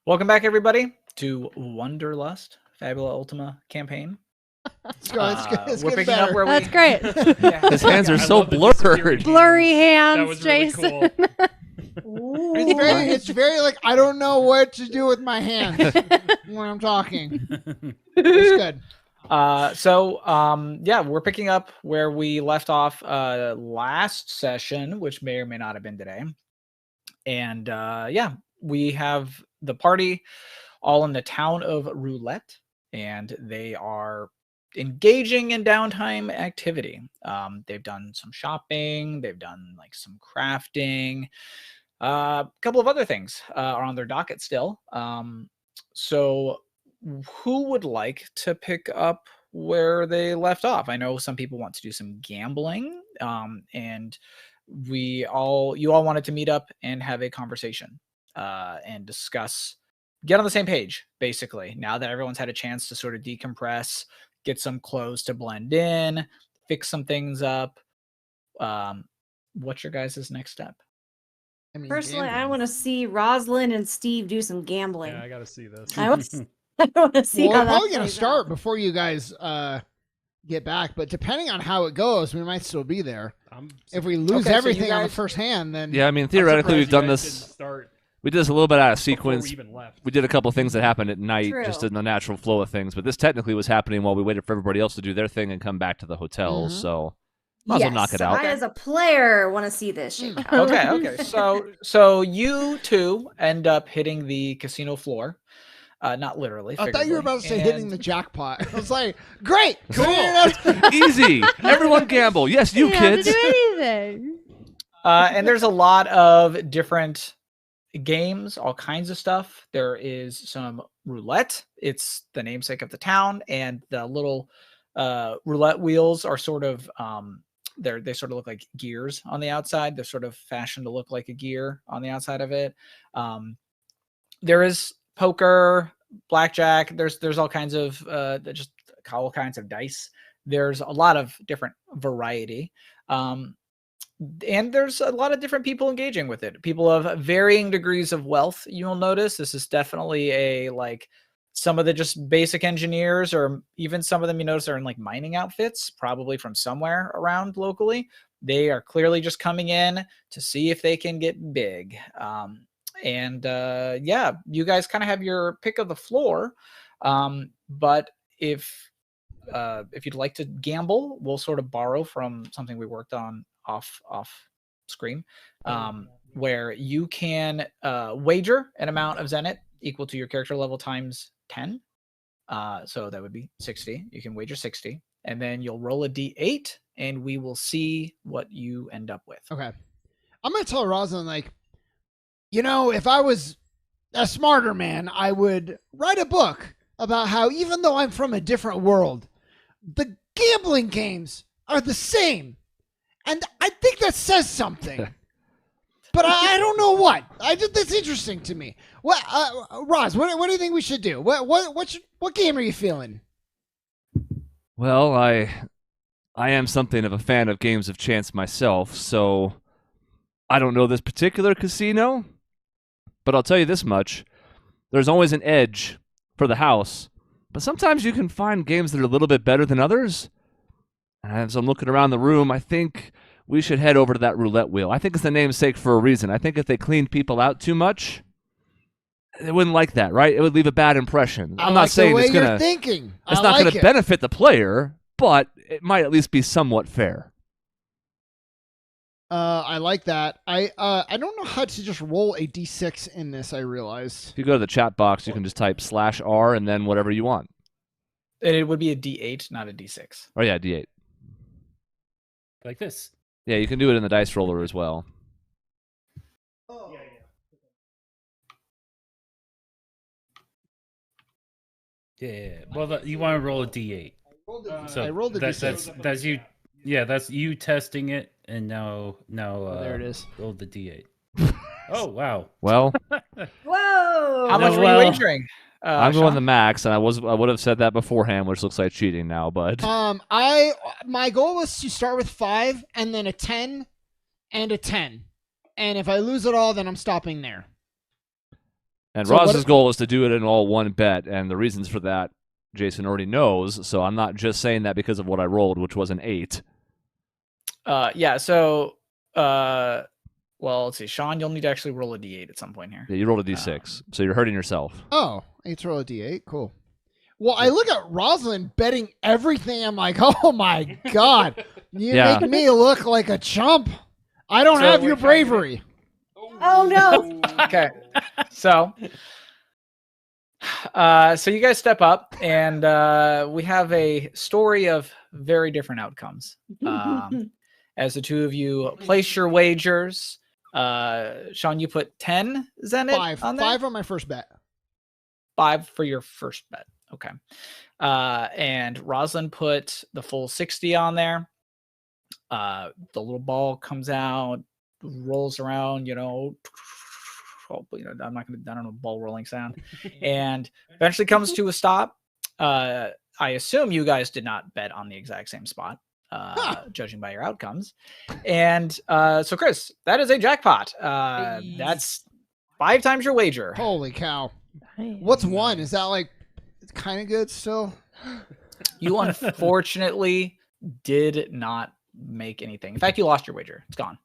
Welcome back, everybody, to Wonderlust, Fabula Ultima campaign. Let's go. It's We're getting picking better. up where That's we. great. Yeah. His hands are I so love the disappearing blurred. Blurry That hands, was really Jason. cool. It's very like I don't know what to do with my hands when I'm talking. It's good. We're picking up where we left off last session, which may or may not have been today. And we have the party all in the town of Roulette, and they are engaging in downtime activity. They've done some shopping, they've done like some crafting, a couple of other things are on their docket still. So who would like to pick up where they left off? I know some people want to do some gambling, and you all wanted to meet up and have a conversation and discuss, get on the same page, basically. Now that everyone's had a chance to sort of decompress, get some clothes to blend in, fix some things up. What's your guys' next step? I mean, Personally, I gambling. want to see Rosalind and Steve do some gambling. Yeah, I gotta see this. I want to see Well, how we're that probably gonna plays start out. before you guys get back, but depending on how it goes, we might still be there. If we lose Okay, so you everything on the guys- first hand, then Yeah, I mean, I'm theoretically, surprised we've done you guys this. didn't start We did this a little bit out of before sequence. we even left. We did a couple things that happened at night, True. just in the natural flow of things. But this technically was happening while we waited for everybody else to do their thing and come back to the hotel. Mhm. So might as well knock it so out. I, as a player, want to see this shake out. Okay. So you two end up hitting the casino floor. Not literally. I thought you were about to say hitting the and- jackpot. I was like, great, Cool. cool. Easy. Everyone gamble. Yes, you don't kids. have to do anything. And there's a lot of different games, all kinds of stuff. There is some roulette. It's the namesake of the town, and the little roulette wheels are sort of they sort of look like gears on the outside. They're sort of fashioned to look like a gear on the outside of it. There is poker, blackjack. There's all kinds of just all kinds of dice. There's a lot of different variety. And there's a lot of different people engaging with it. People of varying degrees of wealth. You'll notice this is definitely a like some of the just basic engineers, or even some of them you notice are in like mining outfits, probably from somewhere around locally. They are clearly just coming in to see if they can get big. You guys kind of have your pick of the floor. But if you'd like to gamble, we'll sort of borrow from something we worked on off screen, where you can wager an amount of Zenit equal to your character level times 10. So that would be 60. You can wager 60, and then you'll roll a d8, and we will see what you end up with. Okay. I'm going to tell Rosalind, like, if I was a smarter man, I would write a book about how even though I'm from a different world, the gambling games are the same. And I think that says something. But I don't know what. That's interesting to me. What, Roz, what do you think we should do? What game are you feeling? Well, I am something of a fan of games of chance myself, so I don't know this particular casino, but I'll tell you this much. There's always an edge for the house, but sometimes you can find games that are a little bit better than others. As I'm looking around the room, I think we should head over to that roulette wheel. I think it's the namesake for a reason. I think if they cleaned people out too much, they wouldn't like that, right? It would leave a bad impression. I'm not saying it's you're thinking. it's not going to benefit the player, but it might at least be somewhat fair. I like that. I don't know how to just roll a d6 in this, I realized. If you go to the chat box, you can just type /R and then whatever you want. And it would be a d8, not a d6. Oh, yeah, D8. Like this. Yeah, you can do it in the dice roller as well. Yeah. Well, you want to roll a d8. I rolled a d6. That's you. Yeah, that's you testing it, and now There it is. roll the d8. Oh wow. Well, Whoa! How much were well, you wagering? I'm going Sean? the max, and I would have said that beforehand, which looks like cheating now, but My goal was to start with 5 and then a 10 and a 10. And if I lose it all, then I'm stopping there. And So Roz's what- goal is to do it in all one bet, and the reasons for that Jason already knows, so I'm not just saying that because of what I rolled, which was an 8. Yeah. So, well, let's see, Sean, you'll need to actually roll a d8 at some point here. Yeah, you rolled a d6, so you're hurting yourself. Oh, I need to roll a d8. Cool. Well, I look at Rosalind betting everything. I'm like, oh my god, you Yeah. make me look like a chump. I don't So have we're your trying to- bravery. Oh no. Okay. So, so you guys step up, and we have a story of very different outcomes. As the two of you place your wagers, Sean, you put 10 Zenit on there? 5 on my first bet. 5 for your first bet. Okay. And Rosalind put the full 60 on there. The little ball comes out, rolls around, I'm not going to, I don't know, ball rolling sound, and eventually comes to a stop. I assume you guys did not bet on the exact same spot, judging by your outcomes. And so, Chris, that is a jackpot. That's 5 times your wager. Holy cow. What's 1? Is that like, it's kind of good still? You unfortunately did not make anything. In fact, you lost your wager. It's gone.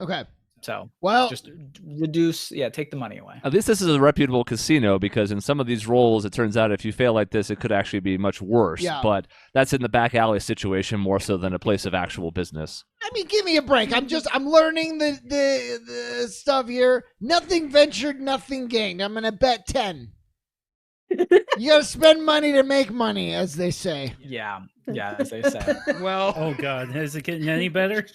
Okay. So Well, just reduce, take the money away. At least this is a reputable casino, because in some of these rolls, it turns out if you fail like this, it could actually be much worse. Yeah. But that's in the back alley situation more so than a place of actual business. I mean, give me a break. I'm learning the stuff here. Nothing ventured, nothing gained. I'm gonna bet 10. You gotta spend money to make money, as they say. Yeah, as they say. Well, Oh God, is it getting any better?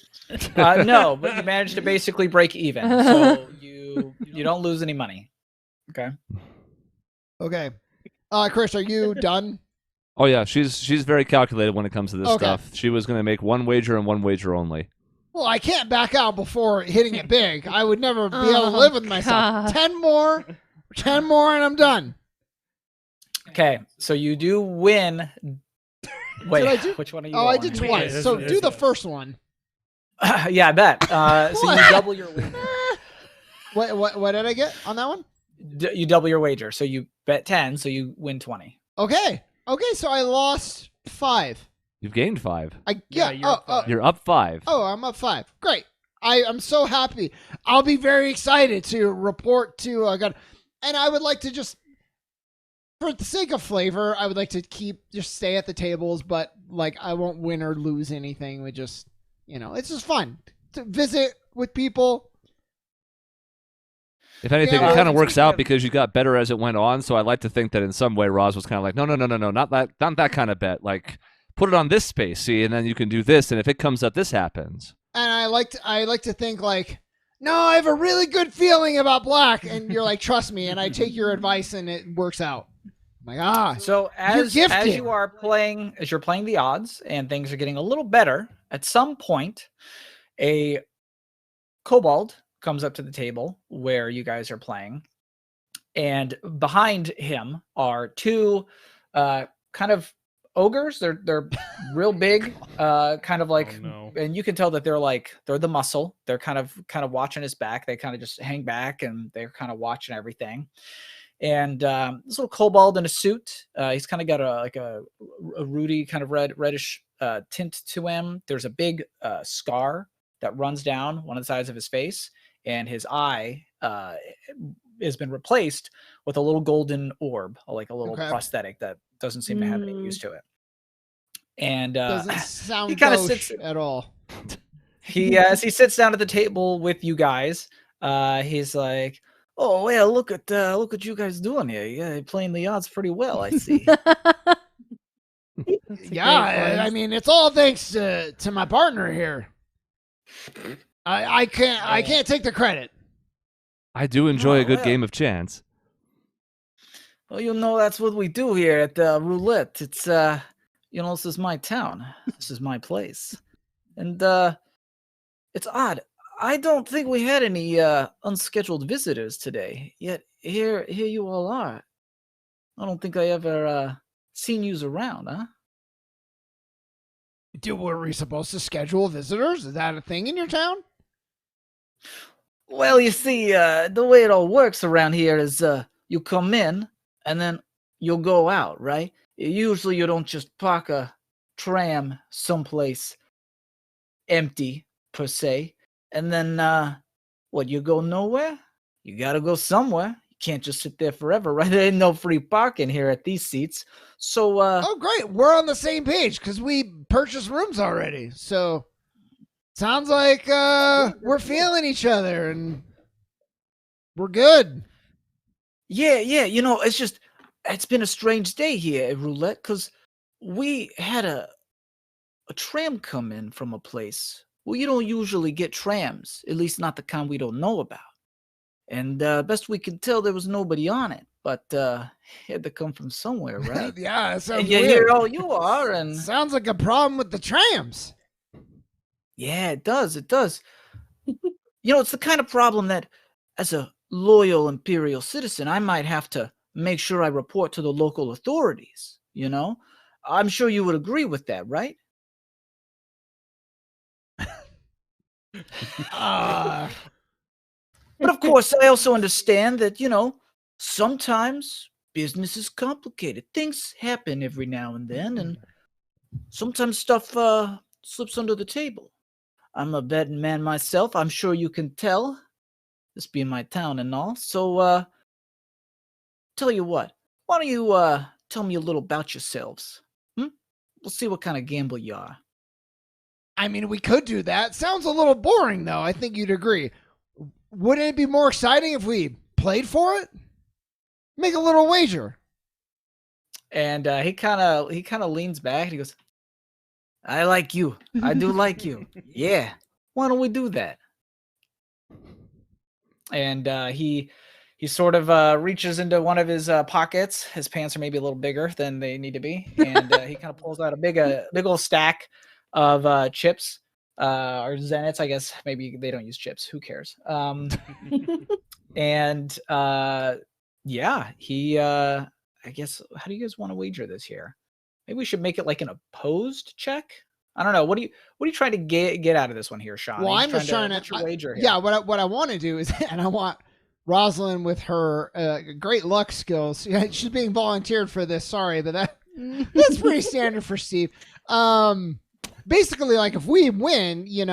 no, but you managed to basically break even, so you don't lose any money. Okay. Okay. Chris, are you done? Oh yeah, she's very calculated when it comes to this Okay. stuff. She was going to make one wager and one wager only. Well, I can't back out before hitting it big. I would never be able to live with myself. God. 10 more, and I'm done. Okay, so you do win. Wait, I do- which one are you? Oh, I rolling? did Wait, twice. is- So is- do the first one. Yeah, I bet. So you double your wager. What did I get on that one? You double your wager. So you bet 10, so you win 20. Okay. So I lost 5. You've gained 5. Yeah, you're up 5. You're up 5. I'm up 5. Great. I'm so happy. I'll be very excited to report to God. And I would like to just, for the sake of flavor, I would like to just stay at the tables, but like I won't win or lose anything. We just, it's just fun to visit with people. If anything, Yeah, it kind of well, works out because you got better as it went on. So I like to think that in some way, Roz was kind of like, no, not that kind of bet. Like, put it on this space, see, and then you can do this, and if it comes up, this happens. And I like to think like, no, I have a really good feeling about black, and you're like, trust me, and I take your advice, and it works out. I'm like, So as gifted. you are playing, as you're playing the odds and things are getting a little better, at some point, a kobold comes up to the table where you guys are playing, and behind him are 2 kind of ogres. They're real big, kind of like, no. and you can tell that they're the muscle. They're kind of watching his back. They kind of just hang back and they're kind of watching everything. And this little kobold in a suit, he's kind of got a ruddy kind of reddish tint to him. There's a big scar that runs down one of the sides of his face, and his eye has been replaced with a little golden orb, like a little Okay. prosthetic that doesn't seem to have any use to it. And doesn't sound he kinda gauche sits- at all. as he sits down at the table with you guys, he's like, "Oh well, look at you guys doing here. Yeah, you're playing the odds pretty well, I see." Yeah, I mean, it's all thanks to my partner here. I can't take the credit. I do enjoy Oh, a good well. game of chance. Well, that's what we do here at Roulette. It's this is my town. This is my place, and it's odd. I don't think we had any unscheduled visitors today. Yet here you all are. I don't think I ever seen yous around, huh? Were we supposed to schedule visitors? Is that a thing in your town? Well, you see, the way it all works around here is you come in and then you'll go out, right? Usually you don't just park a tram someplace empty per se, and then what, you go nowhere? You gotta go somewhere. You can't just sit there forever, right? There ain't no free parking here at these seats. So Oh, great. We're on the same page because we purchased rooms already. So sounds like we're feeling each other and we're good. yeah, it's been a strange day here at Roulette because we had a tram come in from a place. Well, you don't usually get trams, at least not the kind we don't know about. And best we could tell, there was nobody on it, but it had to come from somewhere, right? Yeah, that sounds And you weird. hear, oh, you are, and Sounds like a problem with the trams. yeah, it does. It does. It's the kind of problem that, as a loyal Imperial citizen, I might have to make sure I report to the local authorities. I'm sure you would agree with that, right? Uh, But of course, I also understand that, sometimes business is complicated. Things happen every now and then, and sometimes stuff slips under the table. I'm a betting man myself. I'm sure you can tell, this being my town and all. So, tell you what, why don't you tell me a little about yourselves? We'll see what kind of gamble you are. I mean, we could do that. Sounds a little boring, though. I think you'd agree. Wouldn't it be more exciting if we played for it? Make a little wager. And he kind of leans back and he goes, I like you. I do like you. Yeah. Why don't we do that? And he sort of reaches into one of his pockets. His pants are maybe a little bigger than they need to be, and he kind of pulls out a big old stack of chips or Zenits. I guess maybe they don't use chips. Who cares? And yeah, he. I guess. How do you guys want to wager this here? Maybe we should make it like an opposed check. I don't know. What are you trying to get out of this one here, Sean? Well, I'm just trying what's your wager here? Yeah, what I want to do is, and I want Rosalind with her great luck skills. Yeah, she's being volunteered for this. Sorry, but that's pretty standard for Steve. Basically, like if we win, give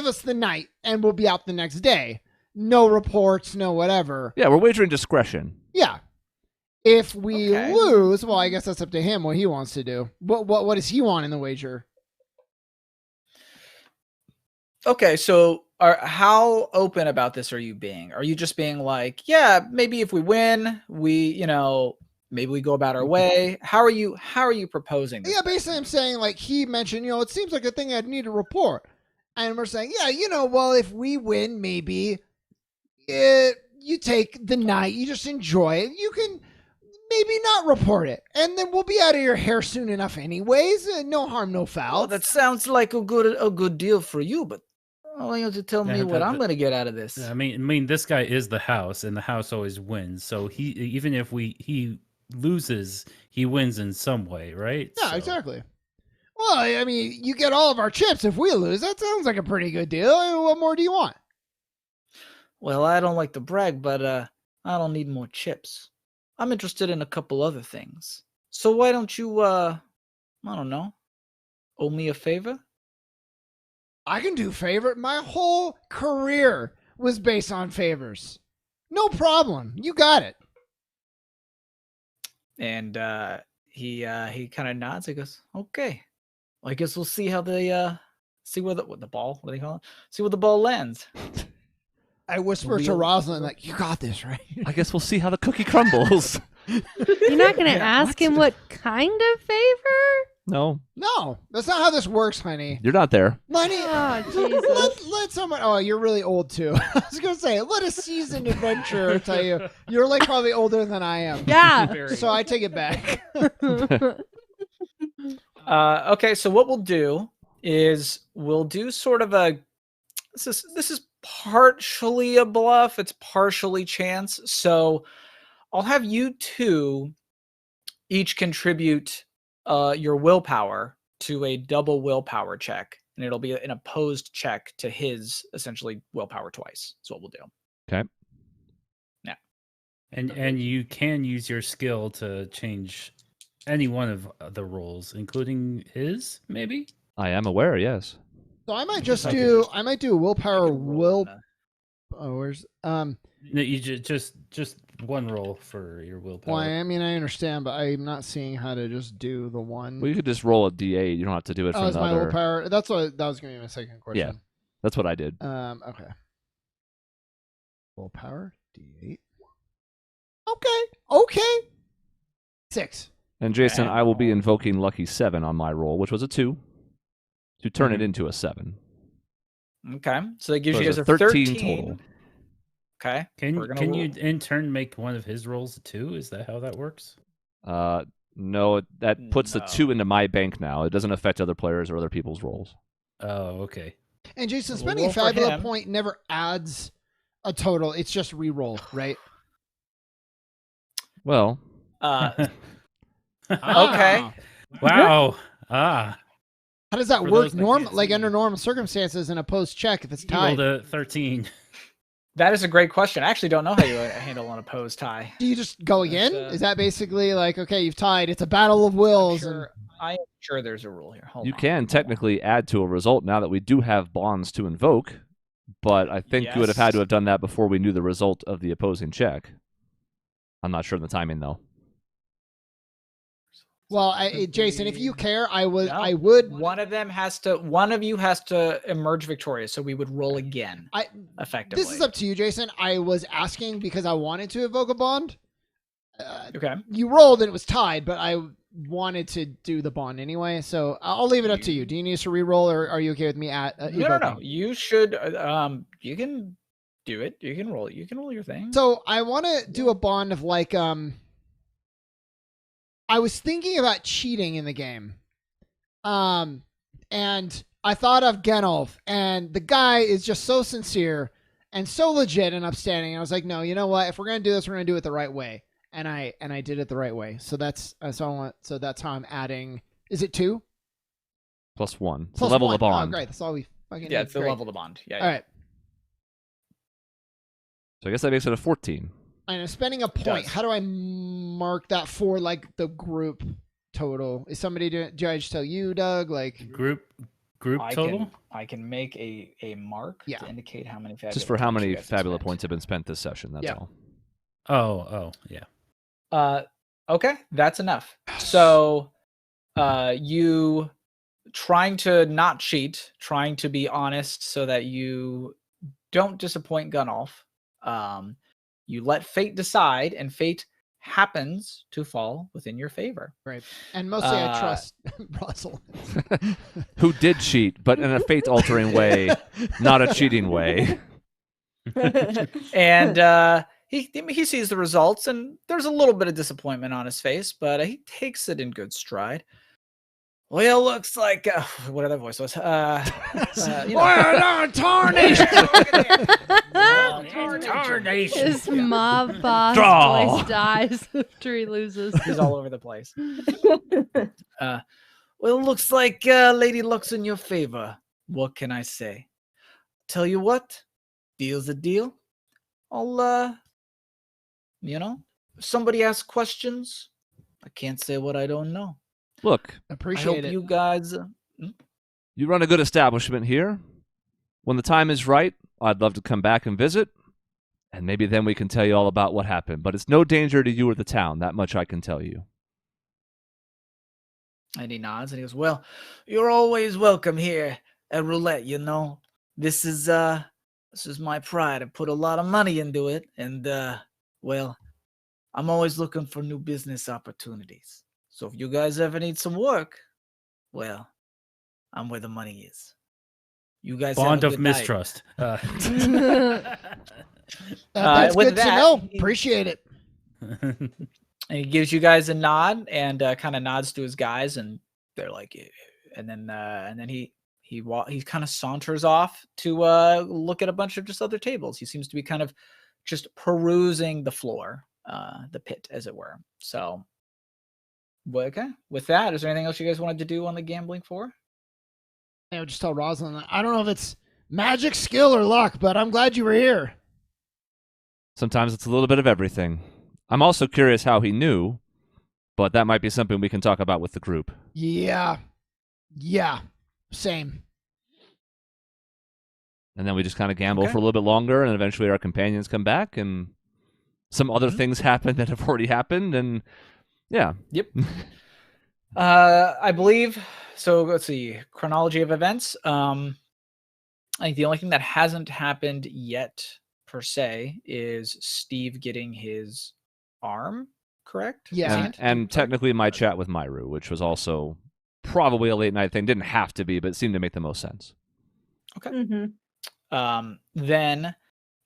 us the night, and we'll be out the next day. No reports, no whatever. Yeah, we're wagering discretion. Yeah. If we lose, well, I guess that's up to him what he wants to do. What does he want in the wager? Okay, so how open about this are you being? Are you just being like, yeah, maybe if we win, we, maybe we go about our way? How are you proposing this? Yeah, basically I'm saying like he mentioned, it seems like a thing I'd need to report. And we're saying, yeah, well, if we win, maybe you take the night, you just enjoy it. You can maybe not report it, and then we'll be out of your hair soon enough anyways. No harm, no foul. Well, that sounds like a good deal for you, but all you have to tell me what I'm going to get out of this. I mean, this guy is the house, and the house always wins. So even if he loses, he wins in some way, right? Yeah, so. Exactly. Well, I mean, you get all of our chips if we lose. That sounds like a pretty good deal. What more do you want? Well, I don't like to brag, but I don't need more chips. I'm interested in a couple other things. So why don't you, I don't know, owe me a favor? I can do favor. My whole career was based on favors. No problem. You got it. And he kind of nods. He goes, okay. Well, I guess we'll see how see where the ball, what do they call it? See where the ball lands. I whisper to Rosalind, like, you got this, right? I guess we'll see how the cookie crumbles. You're not going to ask him what kind of favor? No. No, that's not how this works, honey. You're not there. Honey, Oh, Jesus. let someone. Oh, you're really old too. I was gonna say, let a seasoned adventurer tell you. You're like probably older than I am. Yeah. So I take it back. Okay, so what we'll do is we'll do sort of a. This is partially a bluff. It's partially chance. So I'll have you two each contribute your willpower to a double willpower check, and it'll be an opposed check to his essentially willpower twice. That's what we'll do. Okay. Yeah. And you can use your skill to change any one of the rolls, including his, maybe? I am aware, yes. So I might Just just like do. just- I might do willpower. I can roll in a- Oh, where's No, you just one roll for your willpower. Well, I mean, I understand, but I'm not seeing how to just do the one. Well, you could just roll a d8. You don't have to do it Oh, from it's the my other. willpower. That's what that was going to be my second question. That's what I did. Okay. Willpower D8. Okay. 6. And Jason, Okay. I will be invoking Lucky 7 on my roll, which was a 2, to turn it Mhm. into a 7. Okay, so that gives So you guys it's a a 13 13 total. Okay, we're gonna Can roll. you in turn make one of his rolls a 2? Is that how that works? No, that puts the No. 2 into my bank now. It doesn't affect other players or other people's rolls. Oh, okay. And Jason, We'll spending a roll for Fabula him. point never adds a total. It's just re-roll, right? Well, Okay. Ah. Wow. Ah. How does that For work? those that can't Like see. under normal circumstances in a post check if it's You rolled tied? a 13. That is a great question. I actually don't know how you handle an opposed tie. Do you just go again? That's, Is that basically like, okay, you've tied? It's a battle of wills. I am sure there's a rule here. Hold you on. can technically add to a result now that we do have bonds to invoke, but I think you would have had to Yes. have done that before we knew the result of the opposing check. I'm not sure of the timing, though. Well, Jason, if you care, I would. No. I would. One of you has to emerge victorious, so we would roll again. I. Effectively. This is up to you, Jason. I was asking because I wanted to evoke a bond. Okay. You rolled and it was tied, but I wanted to do the bond anyway. So I'll leave it up to you. Do you need us to re-roll, or are you okay with me at? No. evoking? You should. You can do it. You can roll it. You can roll your thing. So I want to do a bond of like I was thinking about cheating in the game. And I thought of Genolf, and the guy is just so sincere and so legit and upstanding. And I was like, no, you know what? If we're gonna do this, we're gonna do it the right way. And I did it the right way. So that's so that's how I'm adding. Is it 2? +1. It's Plus the level 1. of the bond. Oh, great. That's all we fucking yeah, need. it's the Great. level of the bond. Yeah. All right. So I guess that makes it a 14. And I'm spending a point. does. How do I mark that for like the group total? Is somebody doing? Do I just tell you, Doug? Like Group total? I can make a mark Yeah. to indicate how many Fabula Just for how points you many guys have Fabula spent. points have been spent this session, that's Yeah. all. Oh, yeah. Okay, that's enough. So, you trying to not cheat, trying to be honest, so that you don't disappoint Gunolf. You let fate decide, and fate happens to fall within your favor. and mostly I Uh, trust Russell. Who did cheat, but in a fate-altering way, not a cheating way. And he sees the results, and there's a little bit of disappointment on his face, but he takes it in good stride. Well, looks like whatever that voice was. Tarnation. His mob boss Draw. voice dies after he loses. He's all over the place. Well, looks like Lady Luck's in your favor. What can I say? Tell you what, deal's a deal. I'll, if somebody asks questions, I can't say what I don't know. Look, I Appreciate hope it. you guys. you run a good establishment here. When the time is right, I'd love to come back and visit, and maybe then we can tell you all about what happened. But it's no danger to you or the town, that much I can tell you. And he nods and he goes, well, you're always welcome here at Roulette, This is my pride. I put a lot of money into it, and well, I'm always looking for new business opportunities. So if you guys ever need some work, well, I'm where the money is. You guys Bond have a of good night. mistrust. That's with good to that, know. he- Appreciate it. And he gives you guys a nod and kind of nods to his guys, and they're like, "Yeah." And then he kind of saunters off to look at a bunch of just other tables. He seems to be kind of just perusing the floor, the pit, as it were. So, okay. With that, is there anything else you guys wanted to do on the gambling floor? I would just tell Rosalind. I don't know if it's magic, skill, or luck, but I'm glad you were here. Sometimes it's a little bit of everything. I'm also curious how he knew, but that might be something we can talk about with the group. Yeah. Same. And then we just kind of gamble Okay. for a little bit longer, and eventually our companions come back, and some other things happen that have already happened, and yeah. Yep. I believe so. Let's see, chronology of events. I think the only thing that hasn't happened yet per se is Steve getting his arm correct. His Yeah. hand? And technically my chat with Myru, which was also probably a late night thing. Didn't have to be, but it seemed to make the most sense. Okay. Mm-hmm. Then,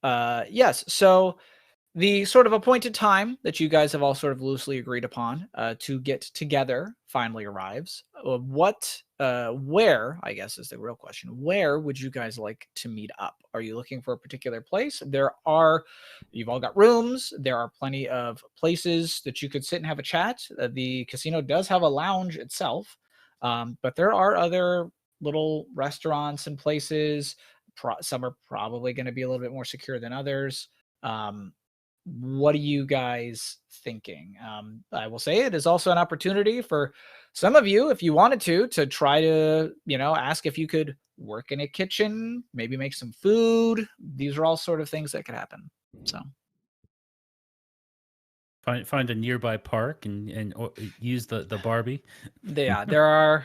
yes. So the sort of appointed time that you guys have all sort of loosely agreed upon to get together finally arrives. Where, I guess is the real question. Where would you guys like to meet up? Are you looking for a particular place? You've all got rooms. There are plenty of places that you could sit and have a chat. The casino does have a lounge itself, but there are other little restaurants and places. Some are probably going to be a little bit more secure than others. What are you guys thinking? I will say it is also an opportunity for some of you, if you wanted to try to, ask if you could work in a kitchen, maybe make some food. These are all sort of things that could happen. So Find a nearby park and use the Barbie. yeah, there are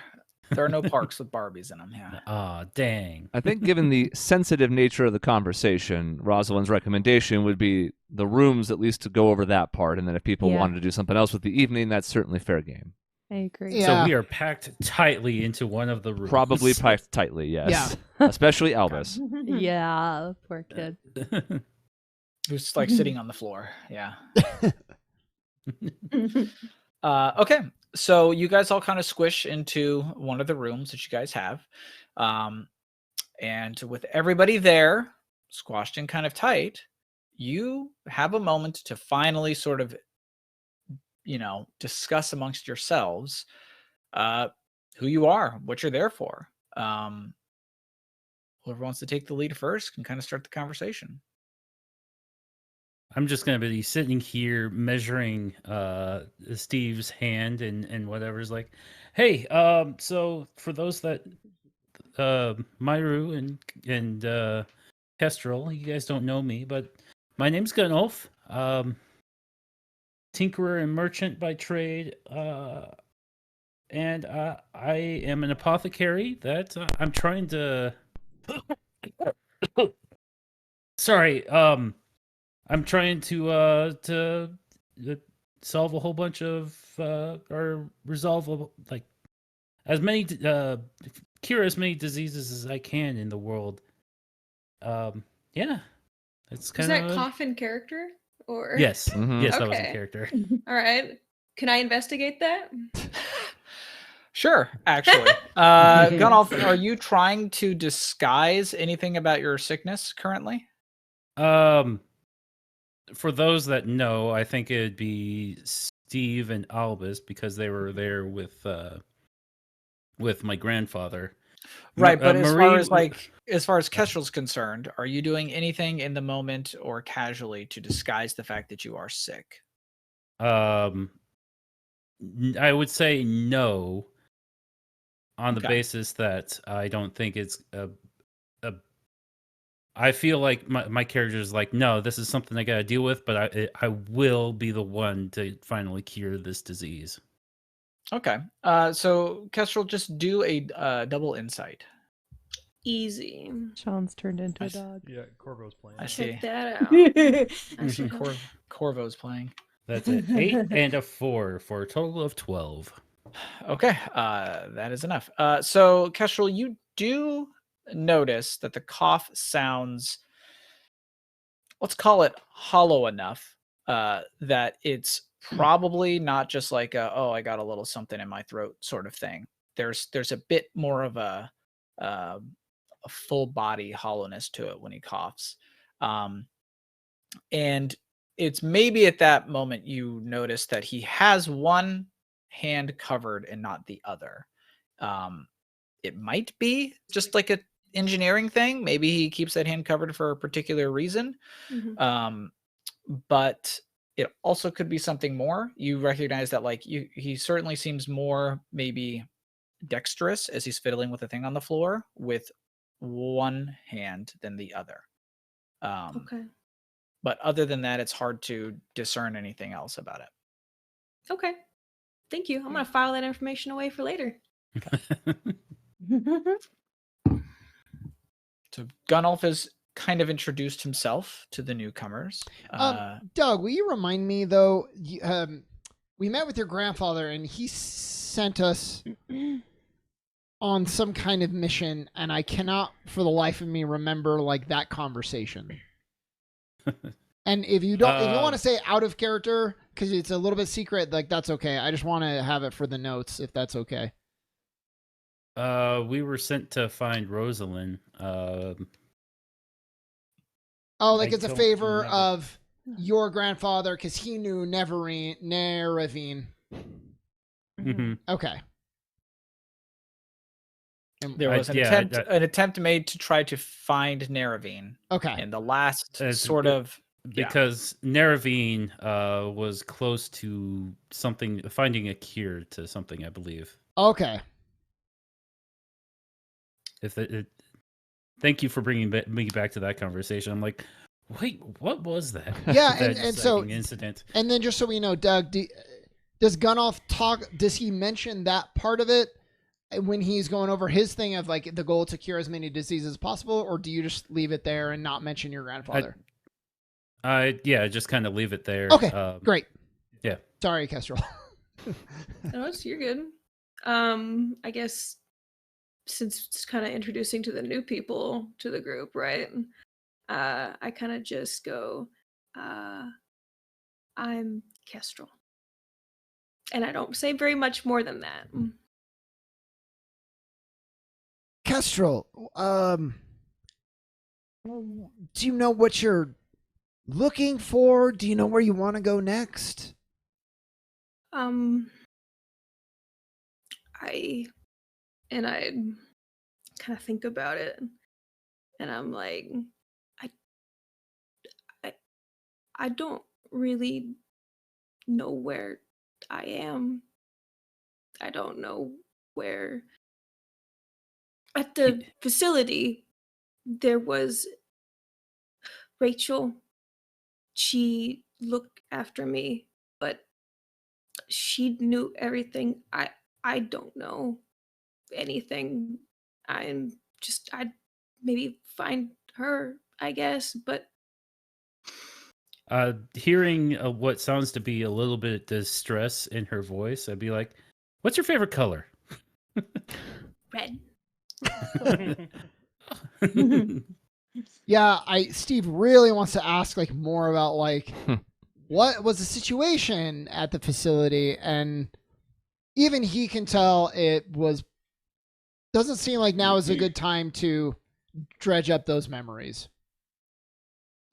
no parks with Barbies in them. Yeah. Ah, dang. I think given the sensitive nature of the conversation, Rosalind's recommendation would be the rooms at least to go over that part, and then if people Yeah. wanted to do something else with the evening, that's certainly fair game. I agree. Yeah. So we are packed tightly into one of the rooms. Probably packed tightly, yes. Yeah. Especially Albus. Yeah, poor kid. Who's like sitting on the floor. Yeah. Okay, so you guys all kind of squish into one of the rooms that you guys have, and with everybody there squashed in kind of tight, you have a moment to finally sort of discuss amongst yourselves who you are, what you're there for. Whoever wants to take the lead first can kind of start the conversation. I'm just gonna be sitting here measuring Steve's hand and whatever's like, hey, so for those that Myru and Kestrel, you guys don't know me, but my name's Gunolf. Tinkerer and merchant by trade, and I am an apothecary that I'm trying to. Sorry, I'm trying to solve a whole bunch of or resolve like as many cure as many diseases as I can in the world. Yeah, that's Is kind that of coffin character or? yes, Mhm. yes, that was a Okay. character. All right. Can I investigate that? Sure, actually. Gunolf, are you trying to disguise anything about your sickness currently? For those that know, I think it'd be Steve and Albus because they were there with my grandfather. Right, but Marie, as far as Kestrel's concerned, are you doing anything in the moment or casually to disguise the fact that you are sick? I would say no, on the Okay. basis that I don't think it's I feel like my character is like, no, this is something I got to deal with, but I will be the one to finally cure this disease. Okay. So Kestrel, just do a double insight. Easy. Sean's turned into I a s- dog. Yeah, Corvo's playing. I see. Check that out. I should have- Corvo's playing. That's it. 8 and a 4 for a total of 12. Okay, that is enough. So Kestrel, you do notice that the cough sounds, let's call it hollow enough, that it's probably not just like I got a little something in my throat sort of thing. There's a bit more of a full body hollowness to it when he coughs, and it's maybe at that moment you notice that he has one hand covered and not the other. It might be just like a engineering thing. Maybe he keeps that hand covered for a particular reason. Mhm. But It also could be something more. You recognize that like he certainly seems more maybe dexterous as he's fiddling with the thing on the floor with one hand than the other. Okay. But other than that, it's hard to discern anything else about it. Okay. Thank you. I'm gonna file that information away for later. So Gunnulf has kind of introduced himself to the newcomers. Doug, will you remind me though? We met with your grandfather, and he sent us on some kind of mission, and I cannot, for the life of me, remember like that conversation. And if you don't, if you want to say out of character because it's a little bit secret, like that's okay. I just want to have it for the notes, if that's okay. We were sent to find Rosalind. Oh, like I it's a don't favor remember. of your grandfather because he knew Neravine. Mhm. Okay. There was an attempt made to try to find Neravine. Okay. And the last It's sort of because Neravine was close to something, finding a cure to something, I believe. Okay. Thank you for bringing me back to that conversation. I'm like, wait, what was that? Yeah, That and so sighting incident. And then just so we know, Doug, does Gunnulf talk? Does he mention that part of it when he's going over his thing of like the goal to cure as many diseases as possible, or do you just leave it there and not mention your grandfather? Yeah, just kind of leave it there. Okay, great. Yeah. Sorry, Kestrel. No, you're good. I guess since it's kind of introducing to the new people to the group, right? I kind of just go, I'm Kestrel. And I don't say very much more than that. Kestrel, do you know what you're looking for? Do you know where you want to go next? I kind of think about it, and I'm like, I don't really know where I am. I don't know where. At the facility, there was Rachel. She looked after me, but she knew everything. I don't know anything. I'd maybe find her, I guess, but Hearing what sounds to be a little bit of distress in her voice, I'd be like, what's your favorite color? red. Yeah, Steve really wants to ask like more about like what was the situation at the facility, and even he can tell it doesn't seem like now is a good time to dredge up those memories.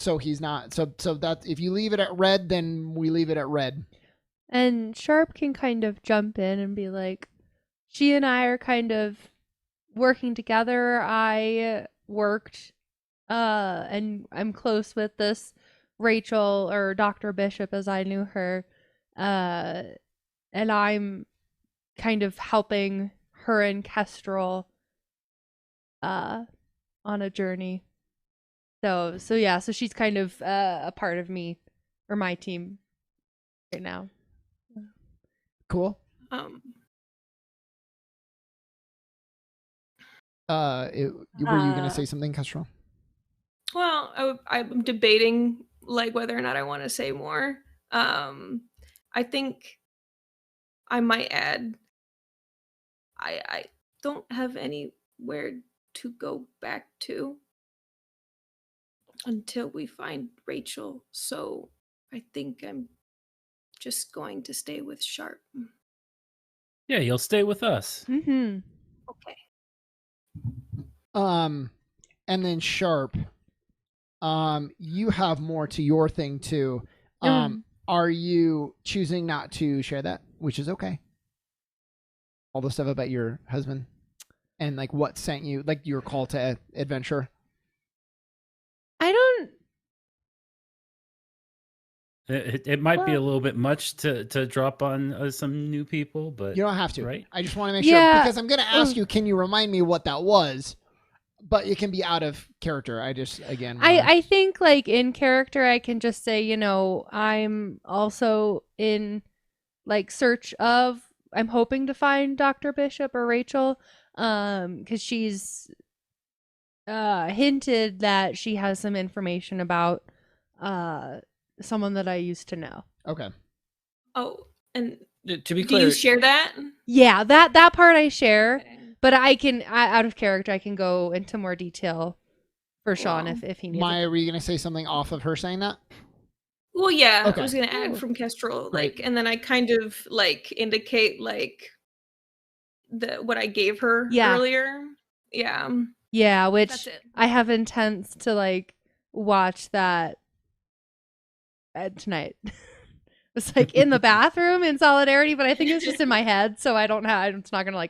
So he's not so that if you leave it at red, then we leave it at red. And Sharp can kind of jump in and be like, she and I are kind of working together. I worked and I'm close with this Rachel, or Dr. Bishop as I knew her, and I'm kind of helping her and Kestrel on a journey. So she's kind of a part of me or my team right now. Cool. Were you gonna say something, Kestrel? Well, I'm debating like whether or not I want to say more. I think I might add. I don't have anywhere to go back to until we find Rachel, so I think I'm just going to stay with Sharp. Yeah, you'll stay with us. Mm-hmm. Okay. And then Sharp, you have more to your thing too. Are you choosing not to share that, which is okay? All the stuff about your husband and like what sent you, like your call to adventure. It might be a Well- little bit much to drop on some new people, but You don't have to. right? I just want to make Yeah. sure because I'm going to ask you. Can you remind me what that was? But it can be out of character. I just again. I think like in character I can just say, I'm also in like search of I'm hoping to find Dr. Bishop or Rachel cuz she's hinted that she has some information about someone that I used to know. Okay. Oh, and To be do clear, you share that? Yeah, that part I share, Okay. but out of character I can go into more detail for Sean Wow. if he needs Maya, it. were you going to say something off of her saying that? Well, yeah, Okay. I was gonna add Ooh. from Kestrel, Great. and then I kind of indicate what I gave her Yeah. earlier. Yeah, Yeah, that's which it. I have intents to watch that tonight. It's in the bathroom in solidarity, but I think it's just in my head, so I don't have. It's not gonna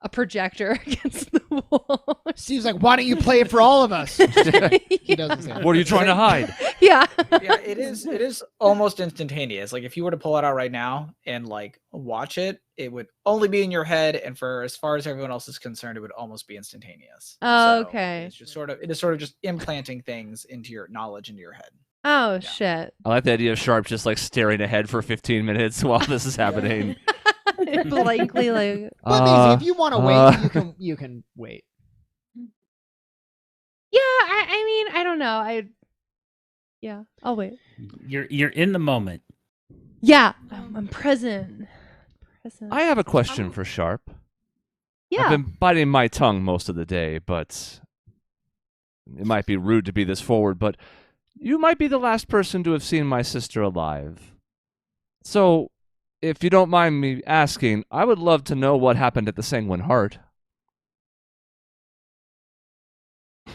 a projector against the wall. Steve's like, why don't you play it for all of us? He doesn't say that. What are you trying to hide? Yeah. yeah, it is almost instantaneous. Like if you were to pull it out right now and watch it, it would only be in your head, and for as far as everyone else is concerned, it would almost be instantaneous. Oh, So okay. It's just sort of just implanting things into your knowledge into your head. Oh Yeah. shit. I like the idea of Sharp just staring ahead for 15 minutes while this is happening. Blankly But Maisie, if you want to wait, you can wait. Yeah, I mean, I don't know. Yeah, I'll wait. You're in the moment. Yeah, I'm present. Present. I have a question for Sharp. yeah. I've been biting my tongue most of the day, but it might be rude to be this forward, but you might be the last person to have seen my sister alive. So, if you don't mind me asking, I would love to know what happened at the Sanguine Heart.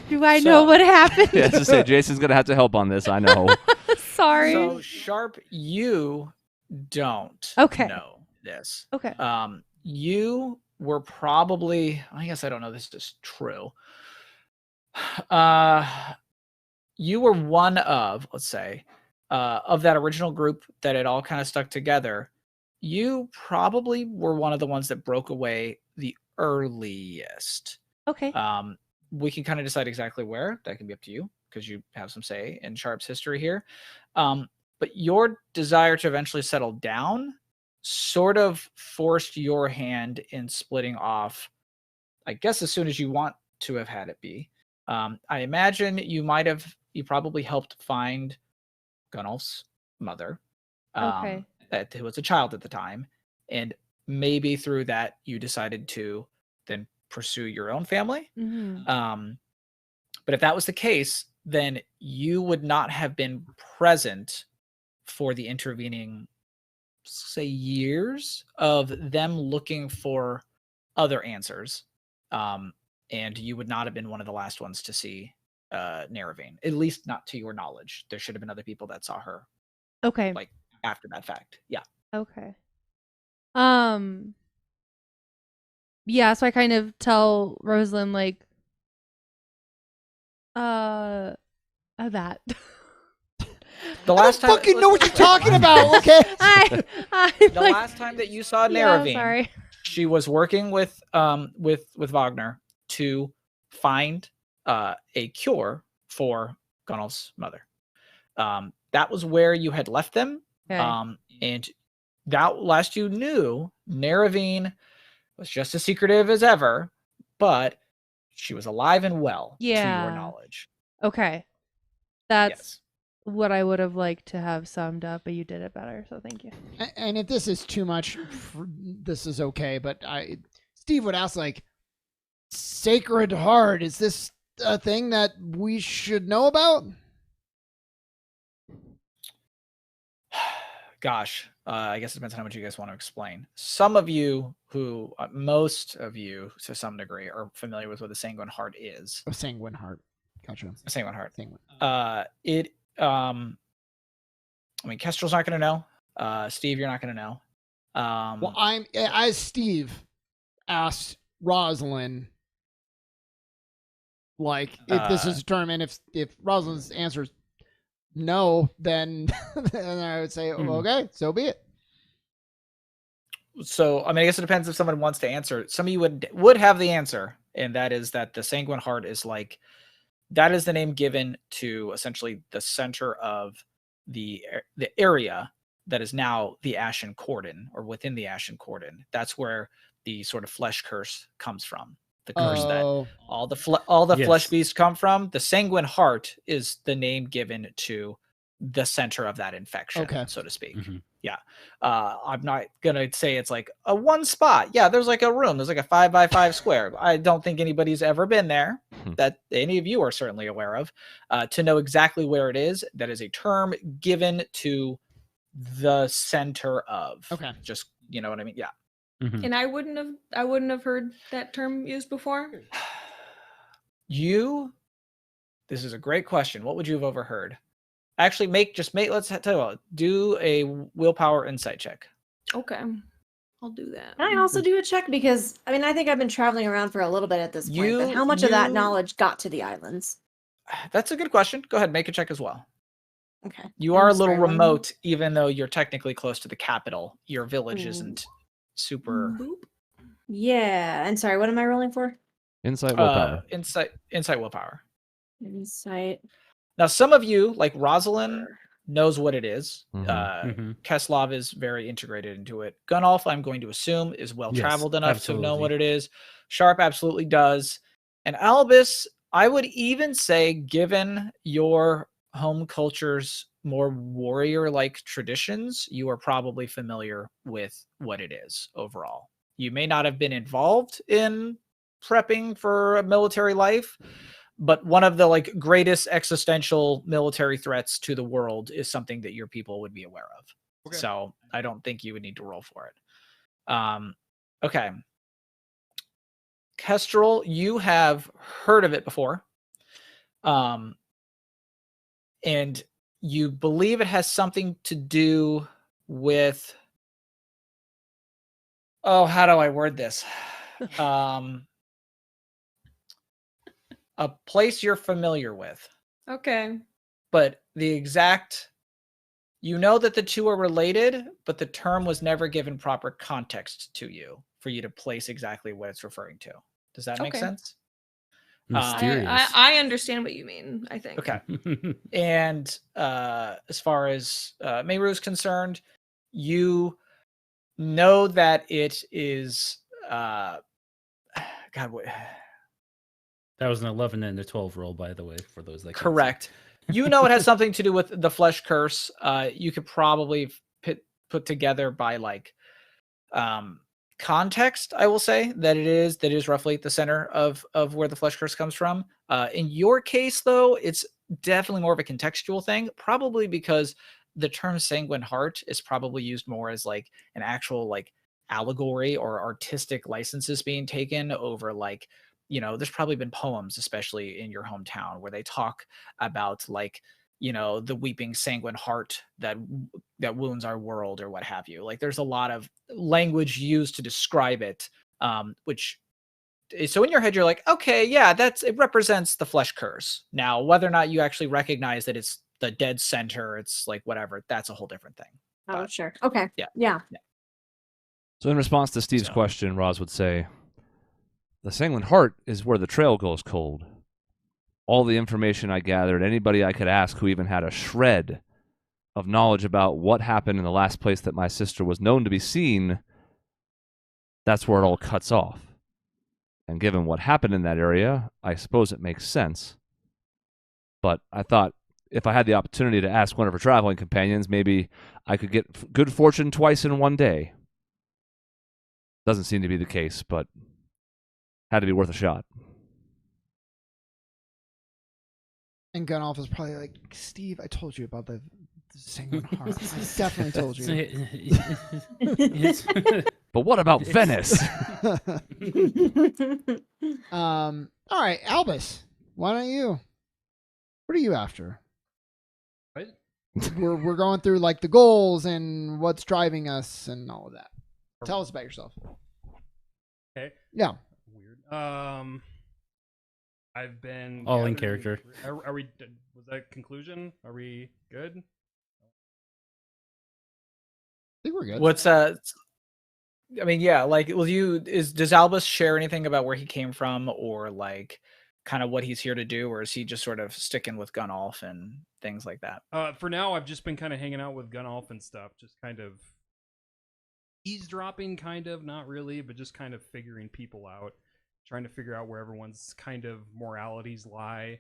Do I know what happened? Yeah, to say Jason's gonna have to help on this. I know. Sorry. So Sharp, you don't Okay. know this. Okay. You were probably, I guess I don't know this is true. You were one of, let's say, of that original group that had all kind of stuck together. You probably were one of the ones that broke away the earliest. Okay. We can kind of decide exactly where. That can be up to you because you have some say in Sharp's history here. But your desire to eventually settle down sort of forced your hand in splitting off, I guess, as soon as you want to have had it be. I imagine you probably helped find Gunnulf's mother, Okay. who was a child at the time, and maybe through that you decided to then pursue your own family. Mm-hmm. But if that was the case, then you would not have been present for the intervening, say, years of them looking for other answers. And you would not have been one of the last ones to see Neravine, at least not to your knowledge. There should have been other people that saw her Okay. after that fact. Yeah. Okay. Yeah, so I kind of tell Rosalind that. The I last don't time, fucking know what you're talking about, okay? I'm the last time that you saw yeah, Neravine, sorry. she was working with Wagner to find a cure for Gunnulf's mother. That was where you had left them. Okay. And that last you knew, Neravine was just as secretive as ever, but she was alive and well to Yeah. your knowledge. Okay. That's Yes. what I would have liked to have summed up, but you did it better, so thank you. And if this is too much, this is okay. But Steve would ask, Sacred Heart, is this a thing that we should know about? Gosh, I guess it depends on how much you guys want to explain. Some of you most of you to some degree are familiar with what the Sanguine Heart is. Oh, Sanguine Heart. Gotcha. Sanguine Heart. Sanguine. I mean, Kestrel's not going to know. Steve, you're not going to know. Well, as Steve asked Rosalind, if this is a term, and if Rosalind's answers no, then then I would say, okay, so be it. So, I mean, I guess it depends if someone wants to answer. Some of you would have the answer, and that is that the Sanguine Heart is like, that is the name given to essentially the center of the area that is now the Ashen Cordon, or within the Ashen Cordon. That's where the sort of flesh curse comes from. The curse that Oh, all the Yes. flesh beasts come from. The Sanguine Heart is the name given to the center of that infection, Okay. so to speak. Mhm. Yeah. I'm not gonna say it's like a one spot. Yeah, there's like a room. There's like a 5x5 square. I don't think anybody's ever been there, that any of you are certainly aware of, to know exactly where it is. That is a term given to the center of. Okay. Just, you know what I mean? Yeah. Mhm. And I wouldn't have heard that term used before. This is a great question. What would you have overheard? Actually, let's tell you what, do a willpower insight check. Okay. I'll do that. Can I also do a check? Because, I mean, I think I've been traveling around for a little bit at this point, but how much of that knowledge got to the islands? That's a good question. Go ahead, make a check as well. Okay. You are a I'm little sorry, one- remote, even though you're technically close to the capital. Your village Ooh. isn't super. Boop. Yeah. And sorry, what am I rolling for? Insight willpower. Insight willpower. Insight. Now, some of you, like Rosalind, knows what it is. Mhm. Mhm. Keslov is very integrated into it. Gunolf, I'm going to assume, is well traveled enough to know what it is. Sharp absolutely does. And Albus, I would even say, given your home culture's more warrior-like traditions, you are probably familiar with what it is overall. You may not have been involved in prepping for a military life, but one of the like greatest existential military threats to the world is something that your people would be aware of. Okay. So I don't think you would need to roll for it. Okay. Kestrel, you have heard of it before. And you believe it has something to do with, oh, how do I word this? A place you're familiar with. Okay. But you know that the two are related, but the term was never given proper context to you for you to place exactly what it's referring to. Does that make Okay. sense? Mysterious. I understand what you mean, I think. Okay. And as far as Meru is concerned, you know that it is God, what, That was an 11 and a 12 roll, by the way, for those that can't see. correct. You know it has something to do with the flesh curse. You could probably put together by like context, I will say that it is roughly the center of where the flesh curse comes from. In your case, though, it's definitely more of a contextual thing, probably because the term sanguine heart is probably used more as like an actual like allegory or artistic licenses being taken over like, you know, there's probably been poems, especially in your hometown, where they talk about like, you know, the weeping sanguine heart that wounds our world or what have you. Like there's a lot of language used to describe it, which so in your head you're like, okay, yeah, it represents the flesh curse. Now whether or not you actually recognize that it's the dead center, it's like whatever, that's a whole different thing. Oh, But sure. Okay. yeah. Yeah. So in response to Steve's So- question, Roz would say, the Sanguine Heart is where the trail goes cold. All the information I gathered, anybody I could ask who even had a shred of knowledge about what happened in the last place that my sister was known to be seen, that's where it all cuts off. And given what happened in that area, I suppose it makes sense. But I thought if I had the opportunity to ask one of her traveling companions, maybe I could get good fortune twice in one day. Doesn't seem to be the case, but had to be worth a shot. And Gunolf is probably like, Steve, I told you about the Sanguine Heart. I definitely told you. It's- But what about It's- Venice? All right, Albus, why don't you? What are you after? What? We're going through like the goals and what's driving us and all of that. Tell us about yourself. Okay. Yeah. Weird. I've been All in gathering- character. Are we Was that conclusion? Are we good? I think we're good. What's I mean, yeah, like, does Albus share anything about where he came from, or like kind of what he's here to do, or is he just sort of sticking with Gunnulf and things like that? For now, I've just been kind of hanging out with Gunnulf and stuff, just kind of eavesdropping, kind of, not really, but just kind of figuring people out, trying to figure out where everyone's kind of moralities lie.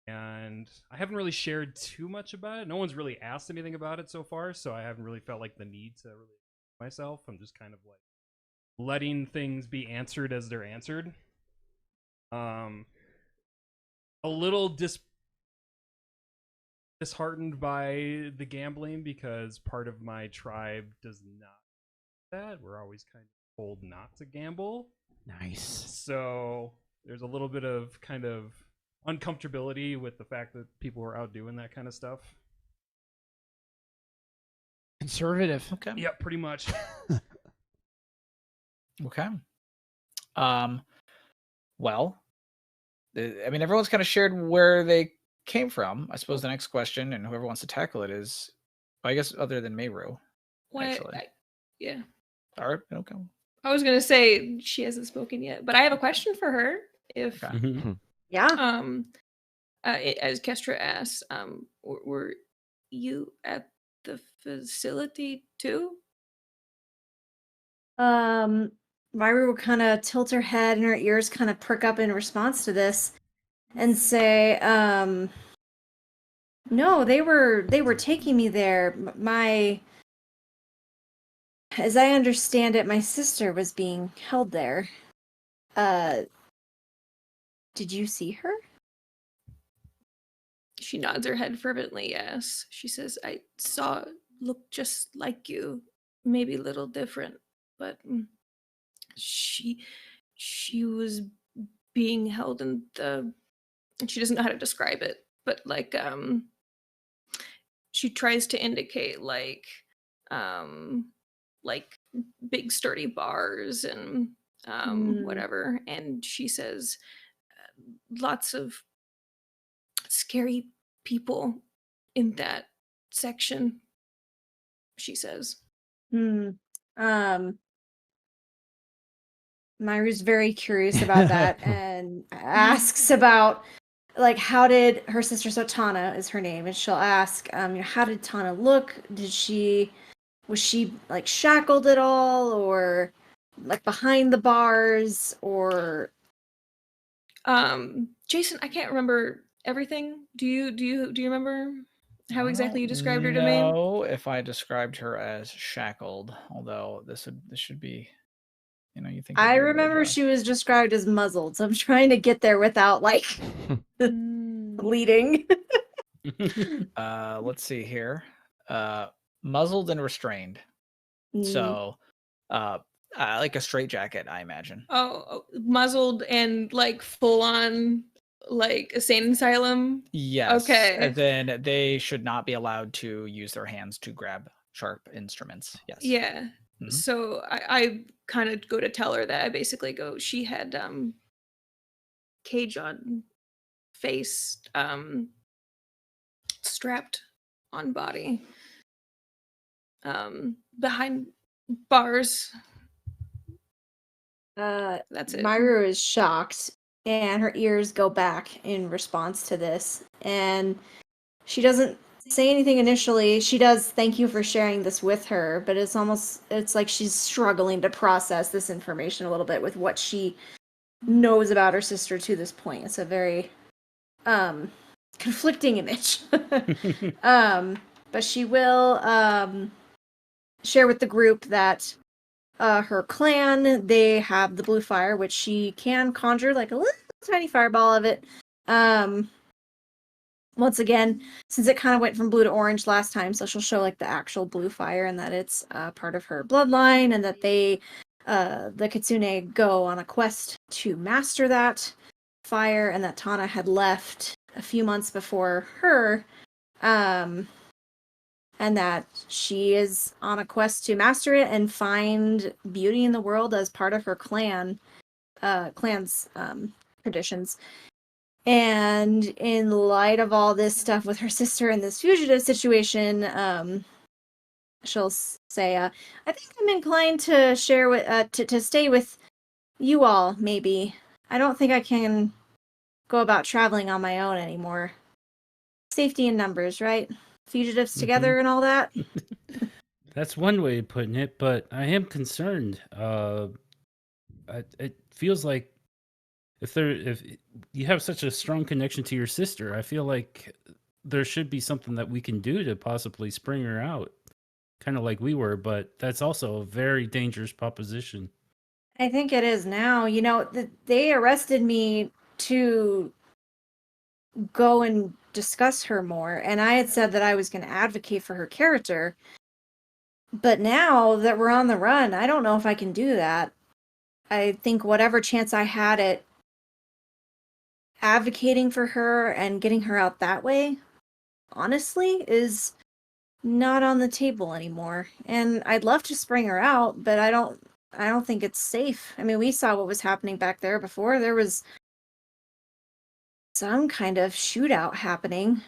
And I haven't really shared too much about it. No one's really asked anything about it so far, so I haven't really felt like the need to really myself. I'm just kind of like letting things be answered as they're answered. A little disheartened by the gambling because part of my tribe does not do that. We're always kind of told not to gamble. Nice. So there's a little bit of kind of uncomfortability with the fact that people are out doing that kind of stuff. Conservative. Okay. Yeah, pretty much. Okay. Well, I mean, everyone's kind of shared where they came from. I suppose the next question, and whoever wants to tackle it, is, I guess, other than Meru. Actually. Yeah. All right. Okay. I was gonna say she hasn't spoken yet, but I have a question for her. If Yeah. as Kestra asks, were you at the facility too? Myra will kind of tilt her head and her ears kind of perk up in response to this and say, no, they were taking me there. As I understand it, my sister was being held there. Did you see her? She nods her head fervently, yes. She says, I looked just like you, maybe a little different, but she was being held in and she doesn't know how to describe it, but like she tries to indicate like big sturdy bars and whatever, and she says lots of scary people in that section, she says. Myra's very curious about that and asks about, like, how did her sister, so Tana is her name, and she'll ask, how did Tana look? Was she like shackled at all, or like behind the bars, or Jason, I can't remember everything. Do you remember how exactly you described her to me? No, if I described her as shackled, although this should be, you think I remember she was described as muzzled, so I'm trying to get there without like bleeding. Let's see here. Muzzled and restrained. So like a straitjacket, I imagine. Oh, muzzled and like full on like a sane asylum. Yes. Okay. And then they should not be allowed to use their hands to grab sharp instruments. Yes. Yeah. Mm-hmm. So I kind of go to tell her that. I basically go, she had cage on face, strapped on body, behind bars. That's it. Myra is shocked, and her ears go back in response to this, and she doesn't say anything initially. She does thank you for sharing this with her, but it's like she's struggling to process this information a little bit with what she knows about her sister to this point. It's a very conflicting image. But she will share with the group that her clan, they have the blue fire, which she can conjure like a little tiny fireball of it. Once again, since it kind of went from blue to orange last time, so she'll show like the actual blue fire and that it's part of her bloodline, and that they, the Kitsune, go on a quest to master that fire, and that Tana had left a few months before her, and that she is on a quest to master it and find beauty in the world as part of her clan's traditions. And in light of all this stuff with her sister and this fugitive situation, she'll say, "I think I'm inclined to share with to stay with you all. Maybe I don't think I can go about traveling on my own anymore. Safety in numbers, right? Fugitives together and all that." That's one way of putting it, but I am concerned. It feels like if you have such a strong connection to your sister, I feel like there should be something that we can do to possibly spring her out, kind of like we were. But that's also a very dangerous proposition. I think it is now. You know, they arrested me to go and discuss her more, and I had said that I was going to advocate for her character. But now that we're on the run, I don't know if I can do that. I think whatever chance I had at advocating for her and getting her out that way, honestly, is not on the table anymore. And I'd love to spring her out, but I don't think it's safe. I mean, we saw what was happening back there before. There was some kind of shootout happening.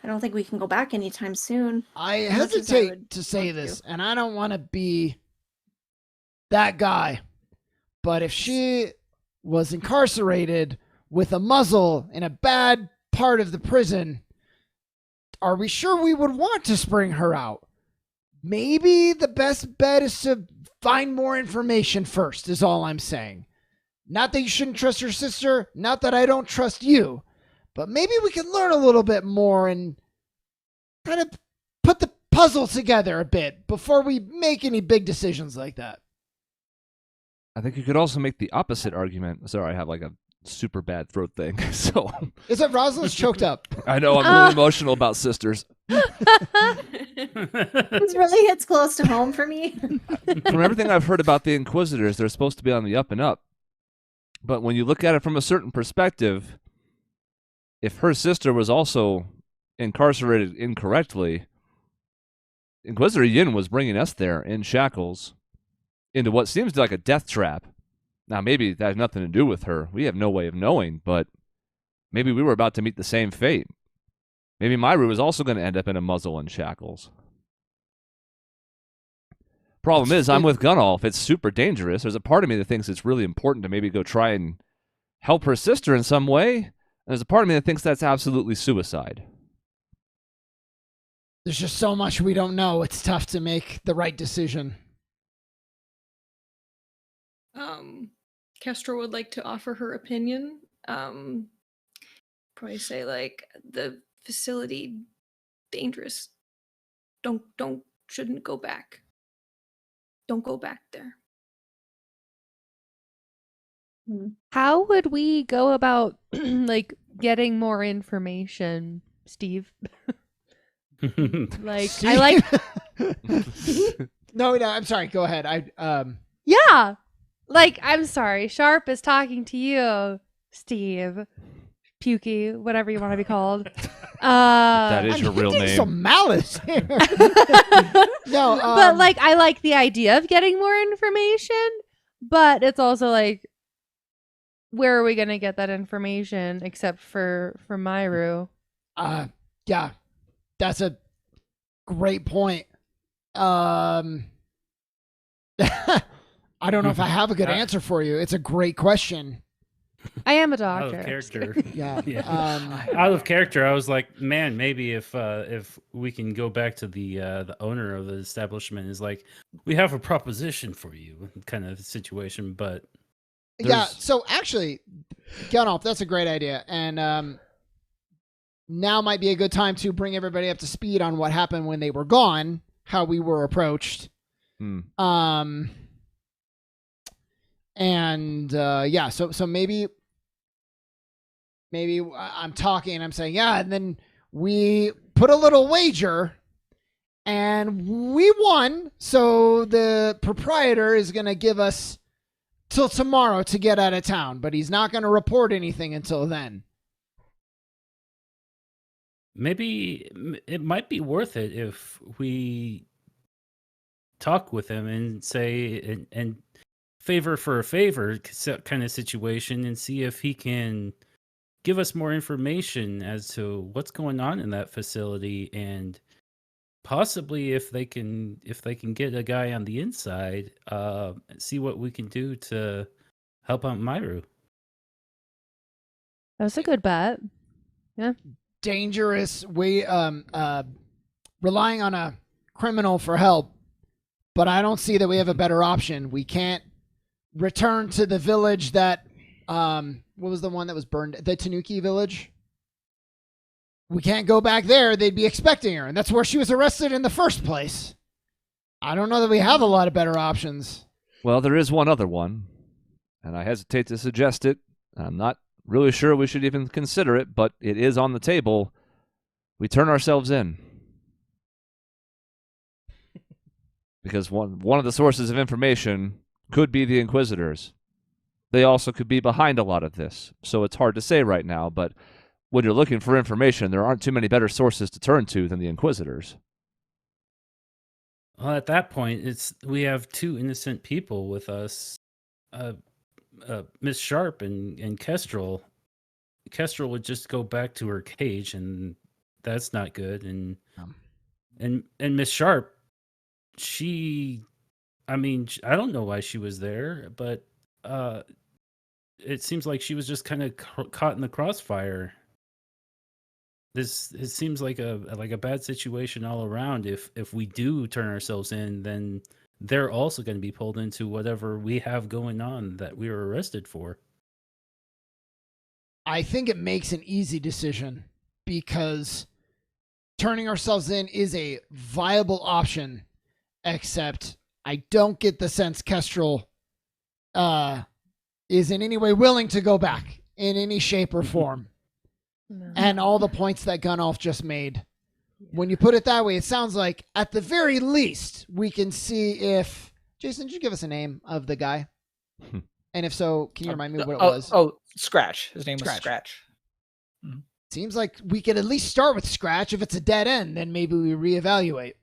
I don't think we can go back anytime soon. I As much as I hesitate would to say want this, to. and I don't want to be that guy, but if she was incarcerated with a muzzle in a bad part of the prison, are we sure we would want to spring her out? Maybe the best bet is to find more information first, is all I'm saying. Not that you shouldn't trust your sister, not that I don't trust you, but maybe we can learn a little bit more and kind of put the puzzle together a bit before we make any big decisions like that. I think you could also make the opposite argument. Sorry, I have like a super bad throat thing. So Is it Rosalind's choked up? I know I'm really emotional about sisters. This really hits close to home for me. From everything I've heard about the Inquisitors, they're supposed to be on the up and up. But when you look at it from a certain perspective, if her sister was also incarcerated incorrectly, Inquisitor Yin was bringing us there in shackles into what seems like a death trap. Now, maybe that has nothing to do with her. We have no way of knowing, but maybe we were about to meet the same fate. Maybe Myru was also going to end up in a muzzle and shackles. Problem is, I'm with Gunolf. It's super dangerous. There's a part of me that thinks it's really important to maybe go try and help her sister in some way. And there's a part of me that thinks that's absolutely suicide. There's just so much we don't know. It's tough to make the right decision. Kestra would like to offer her opinion. Probably say like the facility dangerous. Shouldn't go back. Don't go back there. How would we go about like getting more information, Steve? Like See? I like No, I'm sorry. Go ahead. yeah. Like I'm sorry, Sharp is talking to you, Steve. Pukey, whatever you want to be called. That is your I'm real hitting name. some malice here. No, but like I like the idea of getting more information, but it's also like where are we gonna get that information except for Myru? Yeah, that's a great point. I don't know if I have a good answer for you. It's a great question. I am a Out doctor. of character. Yeah. Yeah. Out of character, I was like, man, maybe if we can go back to the owner of the establishment, is like, we have a proposition for you, kind of situation. But Yeah, There's- so actually, Gunolf, that's a great idea. And now might be a good time to bring everybody up to speed on what happened when they were gone, how we were approached. Yeah, so maybe I'm talking and I'm saying, yeah, and then we put a little wager and we won, so the proprietor is going to give us till tomorrow to get out of town, but he's not going to report anything until then. maybe it might be worth it if we talk with him and say and favor for a favor kind of situation and see if he can give us more information as to what's going on in that facility, and possibly if they can get a guy on the inside, see what we can do to help out Myru. That's a good bet. Dangerous way, relying on a criminal for help, but I don't see that we have a better option. We can't return to the village that, what was the one that was burned? The Tanuki village? We can't go back there. They'd be expecting her, and that's where she was arrested in the first place. I don't know that we have a lot of better options. Well, there is one other one, and I hesitate to suggest it. I'm not really sure we should even consider it, but it is on the table. We turn ourselves in. Because one of the sources of information could be the Inquisitors. They also could be behind a lot of this, so it's hard to say right now, but when you're looking for information, there aren't too many better sources to turn to than the Inquisitors. Well, at that point, we have two innocent people with us, Miss Sharp and Kestrel. Kestrel would just go back to her cage, and that's not good. And Miss Sharp, I don't know why she was there, but it seems like she was just kind of caught in the crossfire. It seems like a bad situation all around. If we do turn ourselves in, then they're also going to be pulled into whatever we have going on that we were arrested for. I think it makes an easy decision because turning ourselves in is a viable option, except I don't get the sense Kestrel is in any way willing to go back in any shape or form. No. And all the points that Gunolf just made. When you put it that way, it sounds like at the very least we can see if... Jason, did you give us a name of the guy? And if so, can you remind me what it was? Scratch. His name was Scratch. Scratch. Seems like we could at least start with Scratch. If it's a dead end, then maybe we reevaluate.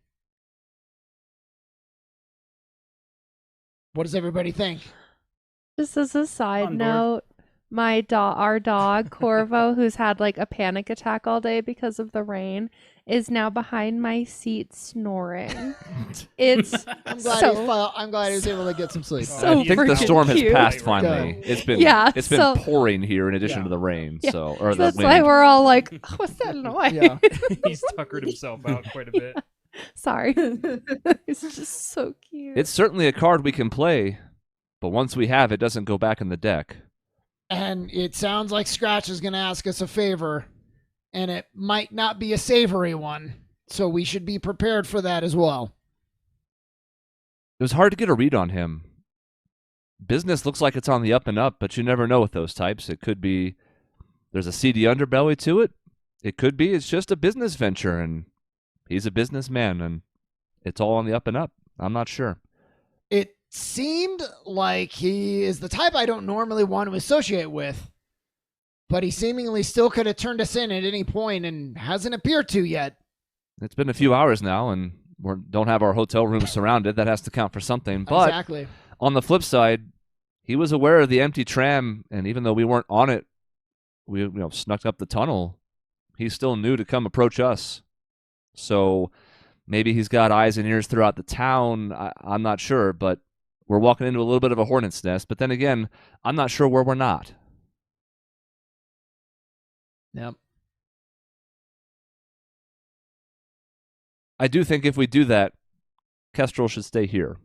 What does everybody think? Just as a side On board. note, our dog Corvo, who's had like a panic attack all day because of the rain, is now behind my seat snoring. It's I'm glad, I'm glad he was able to get some sleep. So I think the freaking storm has cute. passed finally. Good. It's been pouring here in addition Yeah. to the rain. Yeah. So or So the that's wind. why we're all like, oh, what's that noise? Yeah. He's tuckered himself out quite a bit. Sorry. It's just so cute. It's certainly a card we can play, but once we have it, doesn't go back in the deck. And it sounds like Scratch is going to ask us a favor, and it might not be a savory one, so we should be prepared for that as well. It was hard to get a read on him. Business looks like it's on the up and up, but you never know with those types. It could be there's a seedy underbelly to it. It could be it's just a business venture, and he's a businessman, and it's all on the up and up. I'm not sure. It seemed like he is the type I don't normally want to associate with, but he seemingly still could have turned us in at any point and hasn't appeared to yet. It's been a few hours now, and we don't have our hotel room surrounded. That has to count for something. But Exactly. on the flip side, he was aware of the empty tram, and even though we weren't on it, we snuck up the tunnel. He still knew to come approach us. So maybe he's got eyes and ears throughout the town. I'm not sure, but we're walking into a little bit of a hornet's nest. But then again, I'm not sure where we're not. Yep. I do think if we do that, Kestrel should stay here.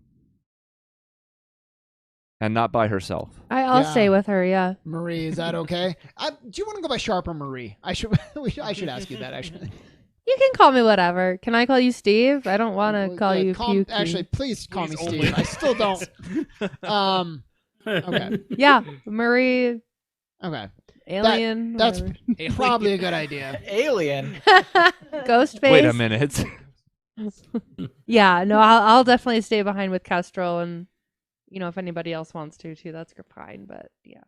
And not by herself. I'll Yeah. stay with her, yeah. Marie, is that okay? Do you want to go by Sharp or Marie? I should ask you that, actually. You can call me whatever. Can I call you Steve? I don't want to call you Pukey. Actually, please call Please me only. Steve. I still don't. Okay. Yeah, Marie, Okay. alien, That's whatever. probably a good idea. Alien. Ghostface. Wait a minute. Yeah, no, I'll definitely stay behind with Kestrel, and if anybody else wants to too, that's fine. But yeah,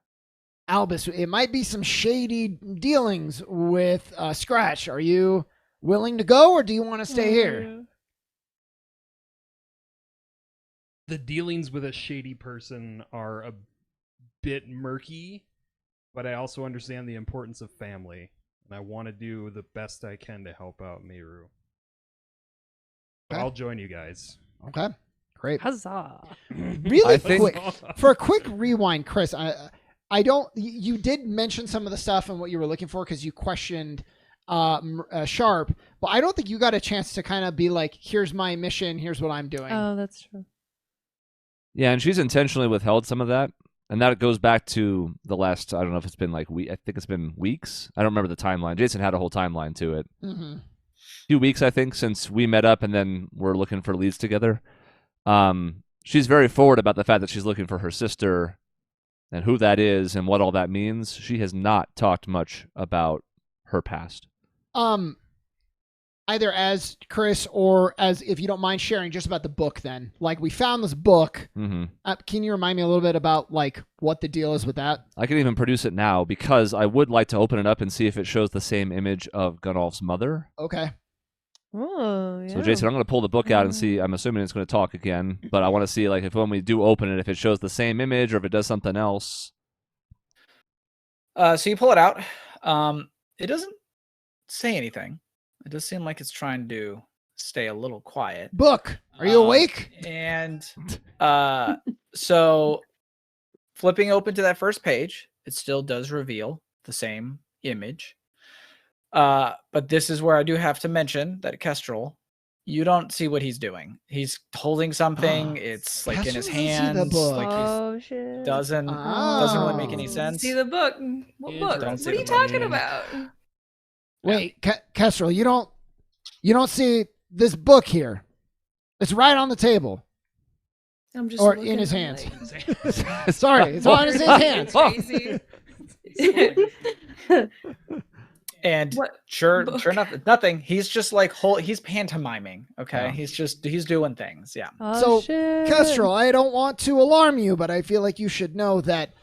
Albus, it might be some shady dealings with Scratch. Are you willing to go, or do you want to stay here? The dealings with a shady person are a bit murky. but I also understand the importance of family, and I want to do the best I can to help out Meru. But Okay. I'll join you guys. Okay, great. Huzzah. Really I think- quick for a quick rewind, Chris. I don't. You did mention some of the stuff and what you were looking for because you questioned Sharp, but I don't think you got a chance to kind of be like, "Here's my mission. Here's what I'm doing." Oh, that's true. Yeah, and she's intentionally withheld some of that. And that goes back to the last, I don't know if it's been like I think it's been weeks. I don't remember the timeline. Jason had a whole timeline to it. Mm-hmm. Few weeks, I think, since we met up and then we're looking for leads together. She's very forward about the fact that she's looking for her sister and who that is and what all that means. She has not talked much about her past. Either as Chris or as, if you don't mind sharing, just about the book. Then, like, we found this book. Mm-hmm. Can you remind me a little bit about like what the deal is with that? I can even produce it now because I would like to open it up and see if it shows the same image of Gunnulf's mother. Okay. Oh, yeah. So, Jason, I'm going to pull the book out and see. I'm assuming it's going to talk again, but I want to see, like, if when we do open it, if it shows the same image or if it does something else. So you pull it out. It doesn't say anything. It does seem like it's trying to stay a little quiet. Book, are you awake? And so flipping open to that first page, it still does reveal the same image. But this is where I do have to mention that Kestrel, you don't see what he's doing. He's holding something. It's like in his Kestrel doesn't see the hands. book. Like Oh, shit. doesn't really make any sense. See the book. What book? Don't What see are the you book. talking about? Wait, Kestrel, you don't see this book here. It's right on the table. I'm just Or looking in his at, hands. like, Sorry, it's on his hands. crazy. And What sure book? enough, nothing. He's just like he's pantomiming. Okay, Yeah. he's doing things. Yeah. Oh, So, shit. Kestrel, I don't want to alarm you, but I feel like you should know that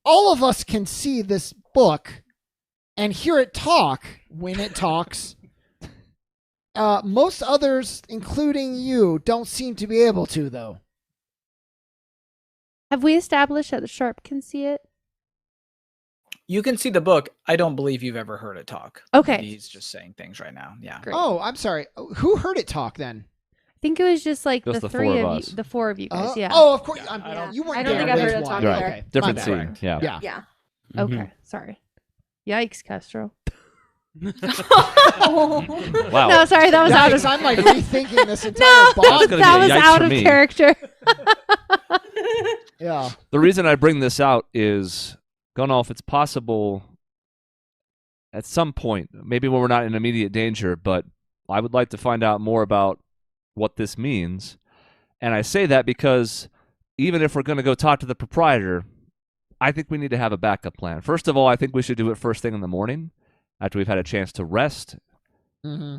all of us can see this book and hear it talk when it talks. Most others, including you, don't seem to be able to, though. Have we established that the Sharp can see it? You can see the book. I don't believe you've ever heard it talk. Okay. He's just saying things right now. Yeah. Great. Oh, I'm sorry. Who heard it talk then? I think it was just like Just the the three four of of you, us. the four of you guys. Yeah. Oh, of course. Yeah. You weren't I don't there. think I heard That's it talk why. either. Okay. Different My scene. bad. Yeah. Yeah. Yeah. Okay. Sorry. Yikes, Kestrel. Wow. No, sorry. That was out of. Yikes, I'm like rethinking this entire No, boss. gonna that be a was yikes out for of me. character. Yeah. The reason I bring this out is, Gunnulf, it's possible at some point, maybe when we're not in immediate danger, but I would like to find out more about what this means. And I say that because even if we're going to go talk to the proprietor, I think we need to have a backup plan. First of all, I think we should do it first thing in the morning after we've had a chance to rest. Mm-hmm.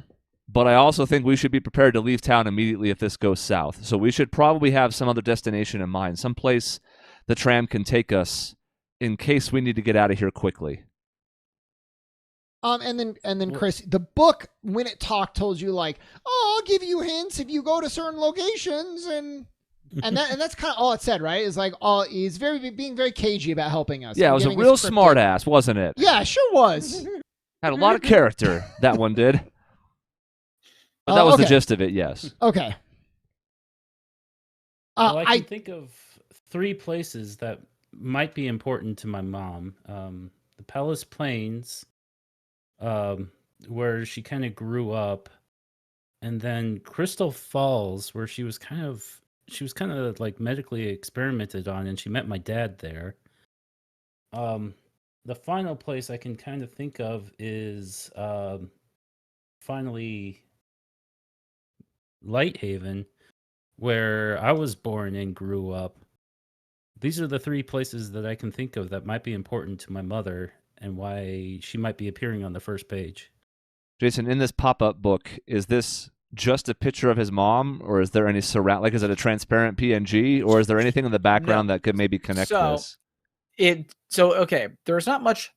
But I also think we should be prepared to leave town immediately if this goes south. So we should probably have some other destination in mind, some place the tram can take us in case we need to get out of here quickly. And then Chris, the book when it talked told you like, oh, I'll give you hints if you go to certain locations, and that's kind of all it said, right? Is like, oh, he's being very cagey about helping us. Yeah, it and was a giving us real cryptic- smart ass, wasn't it? Yeah, sure was. Had a lot of character, that one did. But that was the okay. gist of it, yes. Okay. Well, I I can think of 3 places that might be important to my mom. The Palace Plains, where she kind of grew up, and then Crystal Falls, where she was kind of like medically experimented on, and she met my dad there. The final place I can kind of think of is finally Lighthaven, where I was born and grew up. These are the 3 places that I can think of that might be important to my mother and why she might be appearing on the first page. Jason, in this pop-up book, is this just a picture of his mom, or is there any surround? Like, is it a transparent PNG, or is there anything in the background that could maybe connect So, this? Okay, there's not much